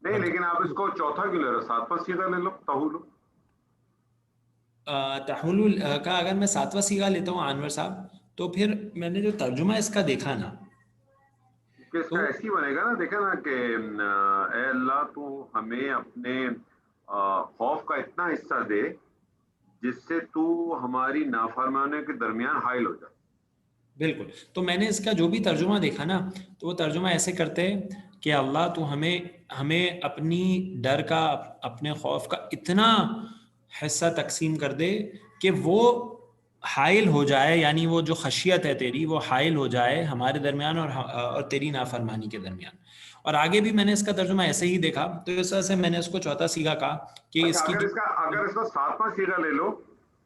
نہیں، لیکن آپ اس کو چوتھا کیوں لے رہے ہو؟ ساتواں صیغہ لے لو، تحولو. تحولو کا اگر میں ساتواں صیغہ لیتا ہوں انور صاحب، تو پھر میں نے جو ترجمہ اس کا دیکھا نا، کہ اس کا ایسی بنے گا نا، دیکھا نا کہ اے اللہ تو ہمیں اپنے خوف کا اتنا حصہ دے جس سے تو ہماری نافرمانیوں کے درمیان حائل ہو جائے. بالکل. تو میں نے اس کا جو بھی ترجمہ دیکھا نا، تو وہ ترجمہ ایسے کرتے ہیں کہ اللہ تو ہمیں اپنی ڈر کا، اپنے خوف کا اتنا حصہ تقسیم کر دے کہ وہ حائل ہو جائے، یعنی وہ جو خشیت ہے تیری وہ حائل ہو جائے ہمارے درمیان اور تیری نافرمانی کے درمیان. اور آگے بھی میں نے اس کا ترجمہ ایسے ہی دیکھا، تو اس وجہ سے میں نے اس کو چوتھا صیغہ کہا کہ اس کی اگر اس کا ساتواں صیغہ لے لو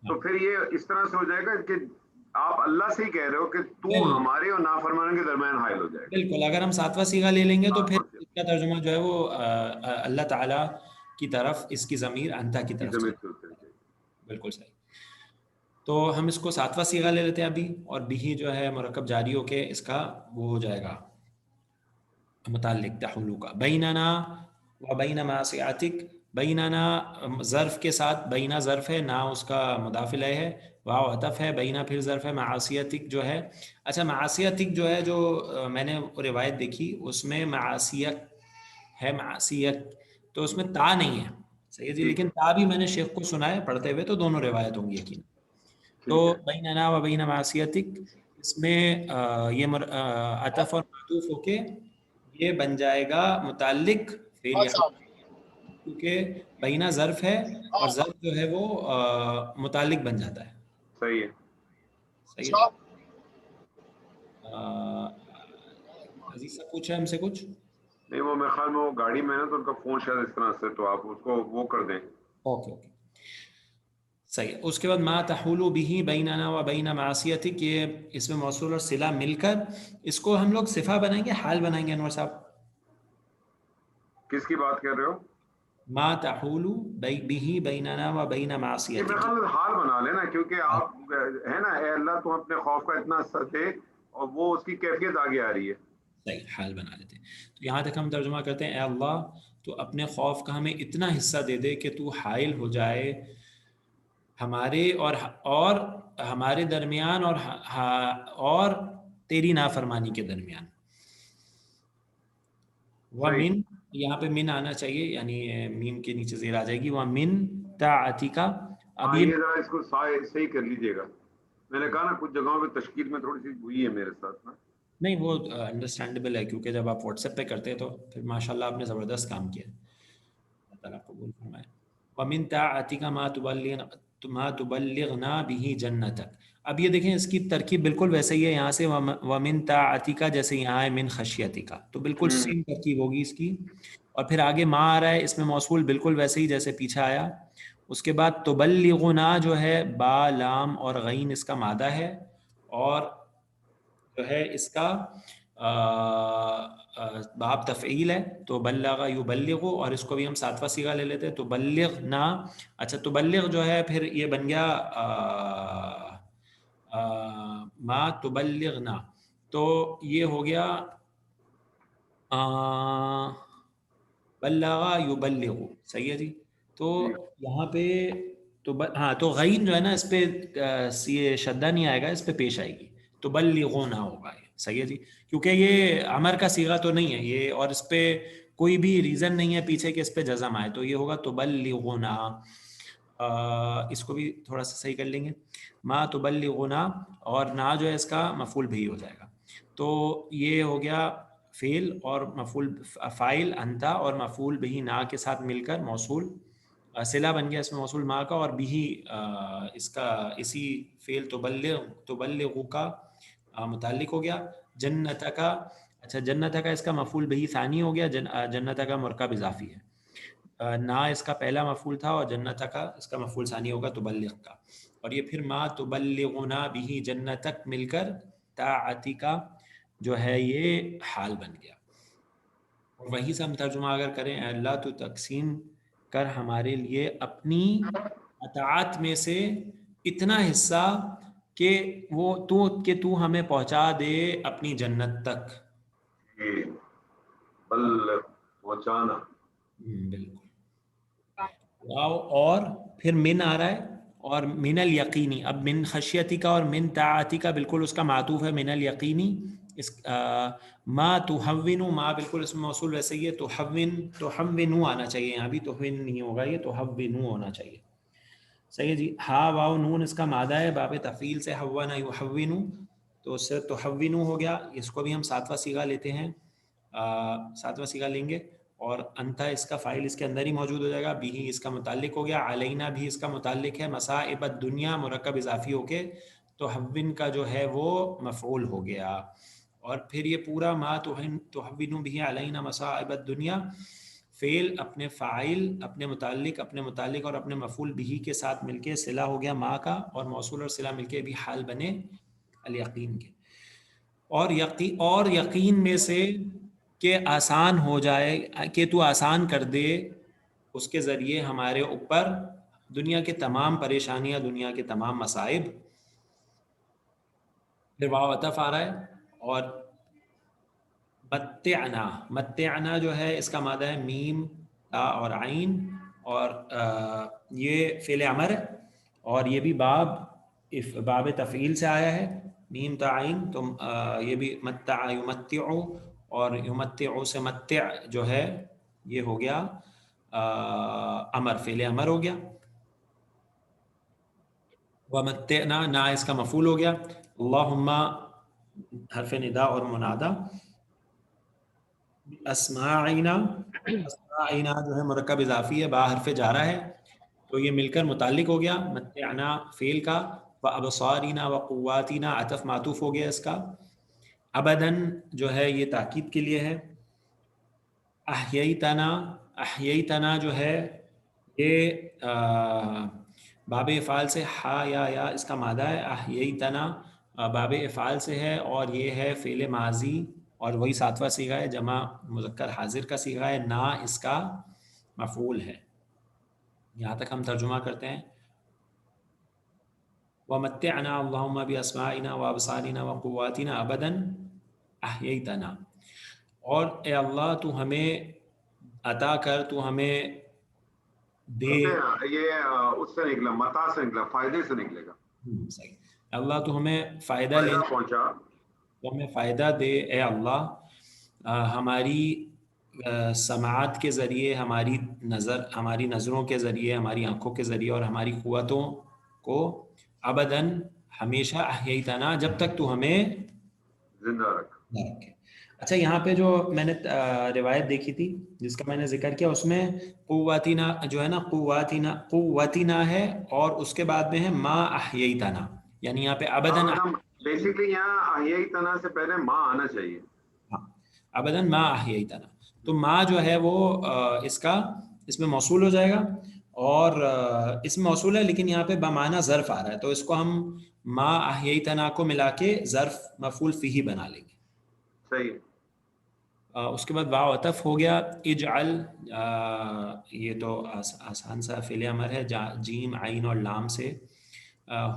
تو پھر یہ اس طرح سے ہو جائے گا کہ آپ اللہ سے ہی کہہ رہے ہو کہ تو ہمارے اور نافرمانی کے درمیان حائل ہو جائے گا. بالکل. اگر ہم ساتواں صیغہ لے لیں گے تو پھر اس کا ترجمہ جو ہے وہ اللہ تعالیٰ کی طرف، اس کی ضمیر انتا کی طرف. بالکل صحیح. تو ہم اس کو ساتواں صیغہ لے لیتے ہیں ابھی، اور بھی جو ہے مرکب جاری ہو کے اس کا وہ ہو جائے گا متعلق تحولو کا. بیننا و بین معصیتک، بیننا ظرف کے ساتھ، بینہ ظرف ہے، نا اس کا مضاف الیہ ہے، واو عطف ہے، بینہ پھر ظرف ہے، معصیتک جو ہے. اچھا معصیتک جو ہے، جو میں نے روایت دیکھی اس میں معصیت ہے، معصیت، تو اس میں تا نہیں ہے. صحیح جی. لیکن تا بھی میں نے شیخ کو سنا ہے پڑھتے ہوئے، تو دونوں روایت ہوں گی یقین. تو بیننا و بین معصیتک، اس میں یہ عطف اور معطوف ہو کے یہ بن جائے گا متعلق فعل، کیونکہ بینہ ظرف ہے اور ظرف جو ہے وہ متعلق بن جاتا ہے. صحیح ہے. صحیح ہے. عزیز صاحب پوچھا ہم سے کچھ؟ نہیں، وہ میرے خیال میں وہ گاڑی میں ہے تو ان کا فون شاید اس طرح سے، تو آپ اس کو وہ کر دیں. اوکے. صحیح. اس کے بعد ما تحول به بیننا و بین معصیتک، یہ اس میں موصول اور صلہ مل کر اس کو ہم لوگ صفہ بنائیں گے، حال بنائیں گے. انور صاحب کس کی بات کر رہے ہو؟ ما تحول به بیننا و بین معصیتک، میرے خیال میں حال بنا لینا، کیونکہ آپ ہے نا، اے اللہ تو اپنے خوف کا اتنا حصہ دے، اور وہ اس کی کیفیت آگے آ رہی ہے. صحیح، حال بنا لیتے ہیں. تو یہاں تک ہم ترجمہ کرتے ہیں، اے اللہ تو اپنے خوف کا ہمیں اتنا حصہ دے دے کہ تو حائل ہو جائے ہمارے اور ہمارے درمیان اور تیری نافرمانی کے درمیان. وَمِن، یہاں پہ من آنا چاہیے، یعنی میم کے نیچے زیر آ جائے گی. وَمِن طاعتک. اب یہ ذرا اس کو صحیح کر لیجئے گا. میں نے کہا نا کچھ جگہوں پہ تشکیل میں تھوڑی سی ہوئی ہے میرے ساتھ نا. نہیں، وہ انڈرسٹینڈیبل ہے، کیونکہ جب آپ واٹس ایپ پہ کرتے ہیں تو پھر ماشاءاللہ آپ نے زبردست کام کیا. اللہ تعالیٰ قبول فرمائے. وَمِن طاعتک ما تبلغنا به جنتک. اب یہ دیکھیں اس کی ترکیب بالکل ویسے ہی ہے یہاں سے، وَمِن طاعتک جیسے یہاں ہے من خشیتک، تو بالکل سیم ترکیب ہوگی اس کی. اور پھر آگے ما آ رہا ہے، اس میں موصول بالکل ویسے ہی جیسے پیچھے آیا. اس کے بعد تبلغنا جو ہے با لام اور غین اس کا مادہ ہے، اور جو ہے اس کا باب تفعیل ہے، تو بلغ یبلغ، اور اس کو بھی ہم ساتواں صیغہ لے لیتے ہیں تو بلغنا. اچھا تبلغ جو ہے پھر یہ بن گیا ما تبلغنا، تو یہ ہو گیا بلغ یبلغ. صحیح ہے جی. تو یہاں پہ تو ہاں، تو غین جو ہے نا اس پہ شدہ نہیں آئے گا، اس پہ پیش آئے گی، تو بلغونا ہوگا. صحیح ہے جی. کیونکہ یہ امر کا صیغہ تو نہیں ہے یہ، اور اس پہ کوئی بھی ریزن نہیں ہے پیچھے کہ اس پہ جزم آئے، تو یہ ہوگا تبلغنا. اس کو بھی تھوڑا سا صحیح کر لیں گے، ما تبلغنا، اور نا جو ہے اس کا مفعول بھی ہو جائے گا. تو یہ ہو گیا فعل اور مفعول فاعل انتا، اور مفعول بھی نا کے ساتھ مل کر موصول صلہ بن گیا اس میں موصول ما کا، اور بھی اس کا اسی فعل تبلغ کا متعلق ہو گیا. جنت کا، اچھا جنت کا اس کا مفعول بھی ثانی ہو گیا، جنت کا مرکب اضافی ہے. نا اس کا پہلا مفعول تھا اور جنت کا اس کا مفعول ثانی ہوگا تبلغ کا. اور یہ پھر ما تبلغنا بھی جنتک مل کر طاعتی کا جو ہے یہ حال بن گیا. اور وہی سے ہم ترجمہ اگر کریں، اے اللہ تو تقسیم کر ہمارے لیے اپنی اطاعت میں سے اتنا حصہ کہ وہ تو ہمیں پہنچا دے اپنی جنت تک. پہنچانا، بالکل. اور پھر من آ رہا ہے، اور من الیقینی. اب من خشیتی کا اور من طاعتی کا بالکل اس کا معطوف ہے من الیقینی. اس ما تحونو، ما بالکل اس میں موصول ویسے ہی ہے، تحونو آنا چاہیے، یہاں بھی تحون نہیں ہوگا، یہ تحونو ہونا چاہیے. صحیح ہے جی. ہا واو نون اس کا مادہ ہے باب تفعیل سے، حونا یحونو، تو اس سے تحونو ہو گیا. اس کو بھی ہم ساتواں صیغہ لیتے ہیں، ساتواں صیغہ لیں گے. اور انتا اس کا فاعل اس کے اندر ہی موجود ہو جائے گا، بھی اس کا متعلق ہو گیا. علینا بھی اس کا متعلق ہے. مصائب الدنیا مرکب اضافی ہو کے تحون کا جو ہے وہ مفعول ہو گیا. اور پھر یہ پورا ما تحون بھی علینا مصائب الدنیا، فعل اپنے فاعل اپنے متعلق اور اپنے مفعول بھی کے ساتھ مل کے صلہ ہو گیا ما کا، اور موصول اور صلہ مل کے بھی حال بنے الیقین کے. اور یقین میں سے کہ آسان ہو جائے، کہ تو آسان کر دے اس کے ذریعے ہمارے اوپر دنیا کے تمام پریشانیاں، دنیا کے تمام مصائب. پھر واو عطف آ رہا ہے. اور متعنا جو ہے اس کا مادہ ہے میم تا اور عین، اور یہ فعل امر ہے، اور یہ بھی باب تفعیل سے آیا ہے، میم تا عین. تو یہ بھی متع یمتع، اور یمتع سے متع جو ہے یہ ہو گیا امر، فعل امر ہو گیا. ومتعنا، نا اس کا مفعول ہو گیا. اللہم حرف ندا اور منادہ. اسماعینا جو ہے مرکب اضافی ہے، با حرف جارہ ہے، تو یہ مل کر متعلق ہو گیا. متعنا فعل کا، وابصارنا وقواتنا عطف معطوف ہو گیا اس کا. ابداً جو ہے یہ تاکید کے لیے ہے. احییتنا جو ہے یہ باب افعال سے، ہا یا اس کا مادہ ہے. احییتنا باب افعال سے ہے، اور یہ ہے فعل ماضی، اور وہی ساتواں صیغہ ہے، جمع مذکر حاضر کا صیغہ ہے. نا اس کا مفعول ہے. یہاں تک ہم ترجمہ کرتے ہیں. ومتعنا اللہم باسماعنا وابصارنا وقواتنا ابدا احییتنا. اور اے اللہ تو ہمیں عطا کر، تو ہمیں دے. یہ اس سے نکلا، متا سے نکلا، فائدے سے نکلے گا. صحیح. اللہ تو ہمیں فائدہ لینا پہنچا، تو ہمیں فائدہ دے اے اللہ، ہماری سماعت کے ذریعے، ہماری نظروں کے ذریعے، ہماری آنکھوں کے ذریعے، اور ہماری قوتوں کو ابداً ہمیشہ احییتنا، جب تک تو ہمیں زندہ رکھے. اچھا یہاں پہ جو میں نے روایت دیکھی تھی جس کا میں نے ذکر کیا، اس میں قواتنا جو ہے نا، قواتنا ہے، اور اس کے بعد میں ہے ما احییتنا، یعنی یہاں پہ ابداً، بیسیکلی یہاں احییتنا سے پہلے ماں آنا چاہیے. ہاں ابداً ما احییتنا. تو ما جو ہے وہ اس میں موصول ہو جائے گا، اور اس میں موصول ہے لیکن یہاں پہ بمعنی ظرف آ رہا ہے، تو اس کو ہم ما احییتنا کو ملا کے ظرف مفعول فیہ بنا لیں گے. صحیح. اس کے بعد واو عطف ہو گیا. اجعل، یہ تو آسان سا فعل امر ہے، جیم عین اور لام سے.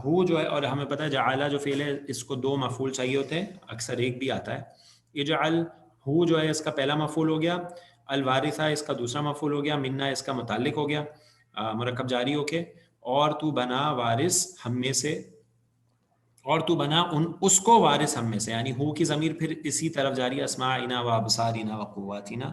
ہو جو ہے، اور ہمیں پتہ ہے جعلہ جو فعل ہے اس کو دو مفعول چاہیے ہوتے ہیں، اکثر ایک بھی آتا ہے. اجعل ہو جو ہے اس کا پہلا مفعول ہو گیا، الوارثہ اس کا دوسرا مفعول ہو گیا، منا اس کا متعلق ہو گیا مرکب جاری ہو کے. اور تو بنا وارث ہم میں سے، اور تو بنا اس کو وارث ہم میں سے، یعنی ہو کی ضمیر پھر اسی طرف جاری، اسماعنا و ابصارنا و قواتنا.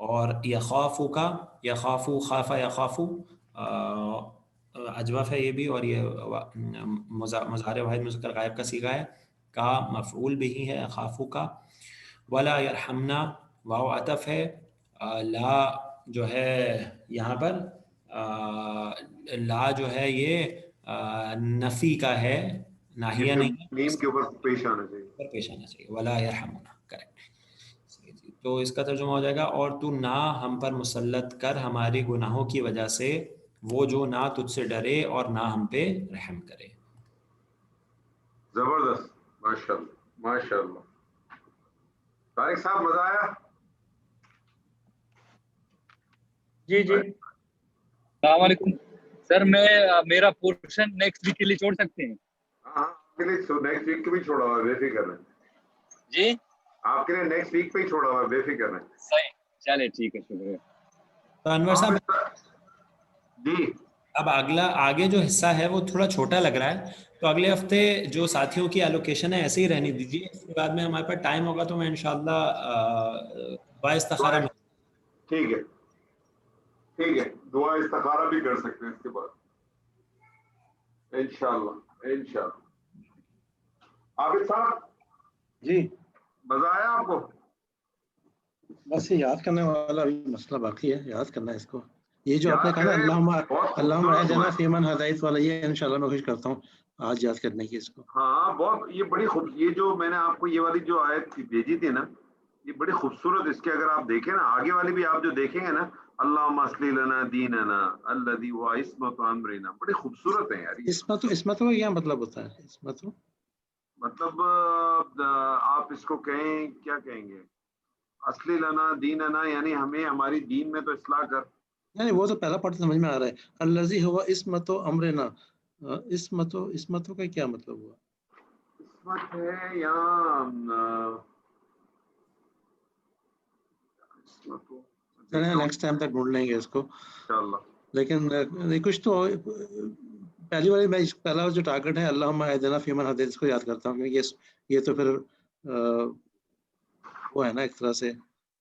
اور یخافو کا یخافو خافا یخافو اجوف ہے یہ بھی، اور یہ مضارع واحد مذکر غائب کا صیغہ ہے، کا مفعول بھی ہے یخافو کا. ولا یرحمنا واو عطف ہے، لا جو ہے یہاں پر لا جو ہے یہ نفی کا ہے، ناہیہ نہیں ہے، نیم کے اوپر پیش آنا چاہیے، پیش آنا چاہیے. ولا یرحمنا، کریکٹ. تو اس کا ترجمہ ہو جائے گا اور تو نہ ہم پر مسلط کر ہمارے گناہوں کی وجہ سے وہ جو نہ تجھ سے ڈرے اور نہ ہم پہ رحم کرے. زبردست، ماشاء اللہ ماشاء اللہ. طارق صاحب مزہ آیا؟ جی جی. السلام علیکم سر، میں میرا پورشن نیکسٹ ویک کے لیے چھوڑ سکتے ہیں؟ ہاں نیکسٹ ویک کے بھی چھوڑا ہوا ہے، بے فکر رہیں. جی آپ کے لیے نیکسٹ ویک پہ ہی چھوڑا ہوا ہے، بے فکر رہیں. صحیح، چلے ٹھیک ہے، شکریہ. تو انور صاحب جی اب آگے جو حصہ ہے وہ تھوڑا چھوٹا لگ رہا ہے، تو اگلے ہفتے جو ساتھیوں کی ایلوکیشن ہے ایسے ہی رہنے دیجیے. اس کے بعد میں ہمارے پاس ٹائم ہوگا تو میں انشاءاللہ دعا استخارہ میں. ٹھیک ہے ٹھیک ہے، دعا استخارہ بھی کر سکتے ہیں اس کے بعد انشاءاللہ انشاءاللہ. عابد صاحب جی مزہ آیا آپ کو؟ بس یہ یاد کرنے والا ابھی مسئلہ باقی ہے، یاد کرنا ہے اس کو. یہ جو آپ نے یاد کہا نا کریں، بہت اللہم خوبصورت اہدنا دعا ہے. فیمن ہدایت والا، یہ انشاءاللہ میں کوشش کرتا ہوں آج یاد کرنے کی اس کو. ہاں بہت، یہ بڑی یہ جو میں نے آپ کو یہ والی جو آیت بھیجی تھی نا، یہ بڑی خوبصورت. اس کے اگر آپ دیکھیں نا آگے والی بھی آپ جو دیکھیں گے نا، اللہم اصلح لنا دیننا الذی هو عصمۃ امرنا، بڑی خوبصورت ہے یار. اسمت کا کیا مطلب ہوتا ہے؟ اسمت مطلب آپ اس کو کہیں کیا کہیں گے، اصلی لنا دیننا یعنی ہمیں ہماری دین میں تو اصلاح کر. نہیں وہ تو پہلا پارٹ سمجھ میں آ رہا ہے. الذی ہوا عصمت امرنا، عصمت کا کیا مطلب ہوا؟ عصمت ہے یا نیکسٹ ٹائم تک ڈھونڈ لیں گے اس کو انشاءاللہ. لیکن کچھ تو پہلی والی، میں پہلا جو ٹارگٹ ہے اللہم اہدنا فیمن ہدیت، اس کو یاد کرتا ہوں کیونکہ یہ تو پھر وہ ہے نا ایک طرح سے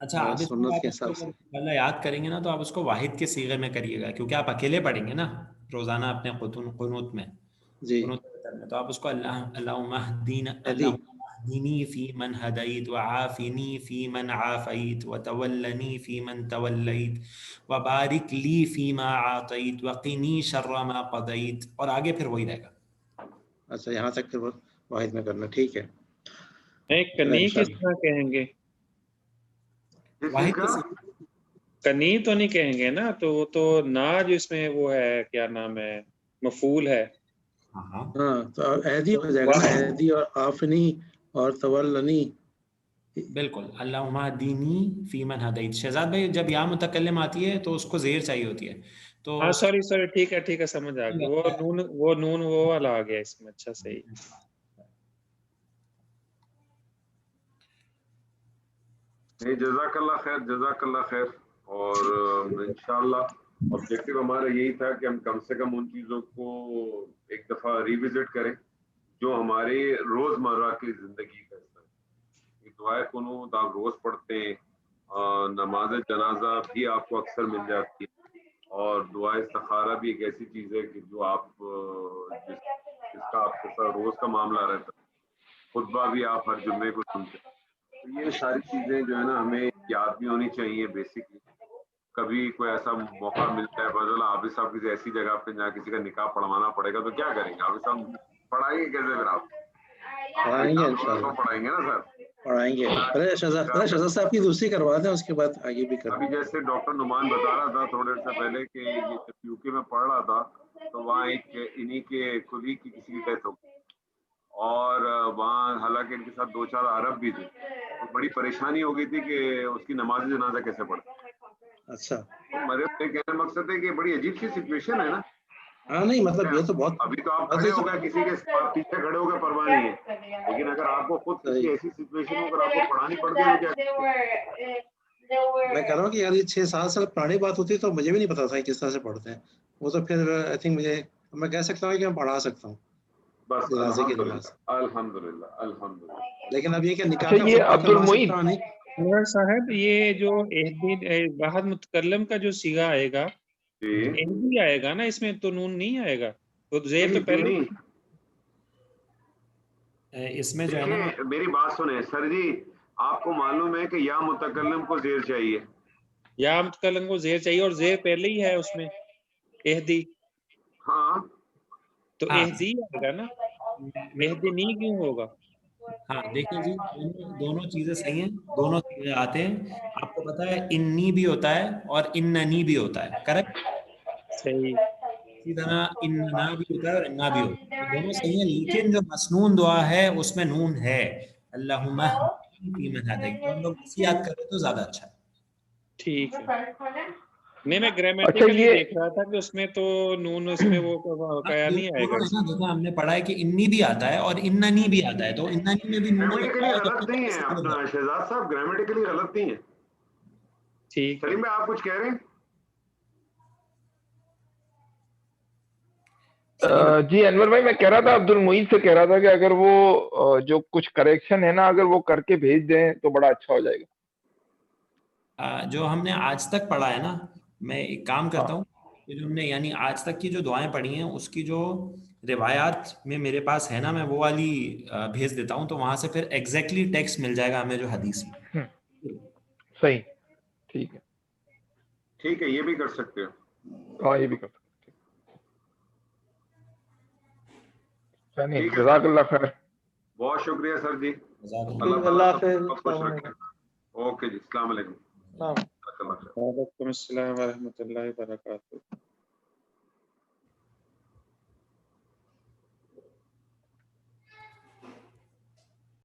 اچھا عابد سنت کے آپ حساب سے. اللہ یاد کریں گے نا تو آپ اس کو واحد کے صیغے میں کریے گا، کیونکہ آپ اکیلے پڑھیں گے نا روزانہ اپنے قنوت میں. جی تو آپ اس کو اللہم اهدنی فی من ہدیت وعافنی فی من عافیت وتولنی فی من تولیت وبارک لی فیما اعطیت وقنی شر ما قضیت، اور آگے پھر وہی رہے گا. اچھا یہاں تک پھر واحد میں کرنا، ٹھیک ہے. کنی کس طرح کہیں گے؟ واحد کے کنی تو نہیں کہیں گے نا، تو وہ تو نا جو اس میں وہ ہے کیا نام ہے، مفعول ہے. ہاں تو اہدی ہو جائے گا نا، اہدی اور آفنی اور تولنی. بالکل، اللہم اہدنی فی من ہدیت. شہزاد بھائی جب یا متکلم آتی ہے تو اس کو زیر چاہیے ہوتی ہے، تو ہاں سوری ٹھیک ہے سمجھ آ گیا. وہ نون وہ والا آ گیا اس میں. اچھا صحیح. جزاک اللہ خیر جزاک اللہ خیر. اور انشاءاللہ آبجیکٹو ہمارا یہی تھا کہ ہم کم سے کم ان چیزوں کو ایک دفعہ ریوزٹ کریں جو ہمارے روزمرہ کی زندگی کا حصہ ہے. دعائے قنوت آپ روز پڑھتے ہیں، نماز جنازہ بھی آپ کو اکثر مل جاتی ہے، اور دعائے استخارہ بھی ایک ایسی چیز ہے کہ جو آپ جس کا آپ کے ساتھ روز کا معاملہ رہتا ہے. خطبہ بھی آپ ہر جمعے کو سنتے ہیں. تو یہ ساری چیزیں جو ہے نا ہمیں یاد بھی ہونی چاہیے. بیسکلی کبھی کوئی ایسا موقع ملتا ہے، فضل حافظ صاحب کسی ایسی جگہ پہ جہاں کسی کا نکاح پڑھوانا پڑے گا تو کیا کریں گے؟ حافظ صاحب پڑھائیں گے کیسے؟ پھر آپ پڑھائیں گے انشاءاللہ، پڑھائیں گے نا سر؟ پڑھائیں گے. پہلے شہزاد صاحب کی دوسری کروا دیں، اس کے بعد آگے بھی کریں. ابھی جیسے ڈاکٹر نعمان بتا رہا تھا تھوڑے سے پہلے کہ یہ جب یو کے میں پڑھ رہا تھا تو وہاں ایک انہی کے کلی کی کسی کی ڈیتھ ہو گئی، اور وہاں حالانکہ ان کے ساتھ 2-4 عرب بھی تھے، تو بڑی پریشانی ہو گئی تھی کہ اس کی نماز جنازہ کیسے پڑھے. اچھا میرے کہنے کا مقصد ہے کہ بڑی عجیب سی سچویشن ہے نا. ہاں نہیں مطلب یہ تو بہت ابھی تو آپ کھڑے ہو گئے، کسی کے پیچھے کھڑے ہو گئے پرواہ نہیں ہے، لیکن اگر آپ کو خود کسی ایسی سچویشن میں اگر آپ کو پڑھانی پڑ گئی تو کیا؟ میں کہہ رہا ہوں کہ یار یہ 6-7 سال پرانی بات ہوتی تو مجھے بھی نہیں پتا تھا کس طرح سے پڑھتے ہیں. وہ تو پھر آئی تھنک میں کہہ سکتا ہوں کہ میں پڑھا سکتا ہوں بس جنازے کی نماز. الحمدللہ الحمدللہ. لیکن اب یہ کہ نکاح اچھا کا یہ خطبہ عبد کروا المعین، سکتا ہوں نہیں، انور صاحب یہ جو واحد متکلم کا جو صیغہ آئے گا جی اہدی آئے گا نا، اس میں تو نون نہیں آئے گا، تو زیر تو پہلے نہیں اس میں جو ہے نا دیکھیں میری بات سنیں سر جی، آپ کو معلوم ہے کہ یا متکلم کو زیر چاہیے، یا متکلم کو زیر چاہیے اور زیر پہلے ہی ہے اس میں اہدی، ہاں تو ہاں اہدی آئے گا نا، اہدی نہیں کیوں ہوگا؟ ہاں دیکھیں جی دونوں چیزیں صحیح ہیں، دونوں چیزیں آتے ہیں. آپ کو پتا ہے انی بھی ہوتا ہے اور اننی بھی ہوتا ہے، کریکٹ؟ صحیح. اسی طرح اننا بھی ہوتا ہے اور انا بھی ہوتا ہے، دونوں صحیح ہیں. لیکن جو مسنون دعا ہے اس میں نون ہے، اللہم اہدنی فیمن ہدیت، تو ہم لوگ اسی یاد کریں تو زیادہ اچھا ہے. ٹھیک ہے. نہیں میں اچھا گرامیٹیکلی یہ دیکھ رہا تھا کہ اس میں تو نون اس میں وہ قیا نہیں آئے گا دونوں ہے اس نا، میں. دیکھو ہم نے پڑھا ہے کہ انی بھی آتا ہے اور اننی بھی آتا ہے، تو اننی میں بھی نون گرامیٹیکلی لگتا ہے تو غلط نہیں ہے اپنا شہزاد صاحب، گرامیٹیکلی غلط نہیں ہے. ٹھیک ہے. سلیم بھائی آپ کچھ کہہ رہے ہیں؟ جی انور بھائی میں کہہ رہا تھا، عبد المعید سے کہہ رہا تھا کہ اگر وہ جو کچھ کریکشن ہے نا اگر وہ کر کے بھیج دیں تو بڑا اچھا ہو جائے گا. جو ہم نے آج تک پڑھا ہے نا، میں ایک کام کرتا ہاں ہوں کہ جو ہم نے یعنی آج تک کی جو دعائیں پڑھی ہیں اس کی جو روایات میں میرے پاس ہے نا، میں وہ والی بھیج دیتا ہوں، تو وہاں سے پھر ایگزیکٹلی ٹیکسٹ مل جائے گا ہمیں جو حدیث میں. صحیح، ٹھیک ہے. ٹھیک ہے یہ بھی کر سکتے ہو. ہاں یہ بھی کر سکتے. ٹھیک ہے جزاک اللہ خیر. بہت شکریہ سر جی، جزاک اللہ اللہ تعالیٰ حافظ. سب خوش رکھے. اوکے جی، السلام علیکم. السلام. جزاک اللہ خیر. وعلیکم السلام ورحمۃ اللہ وبرکاتہ.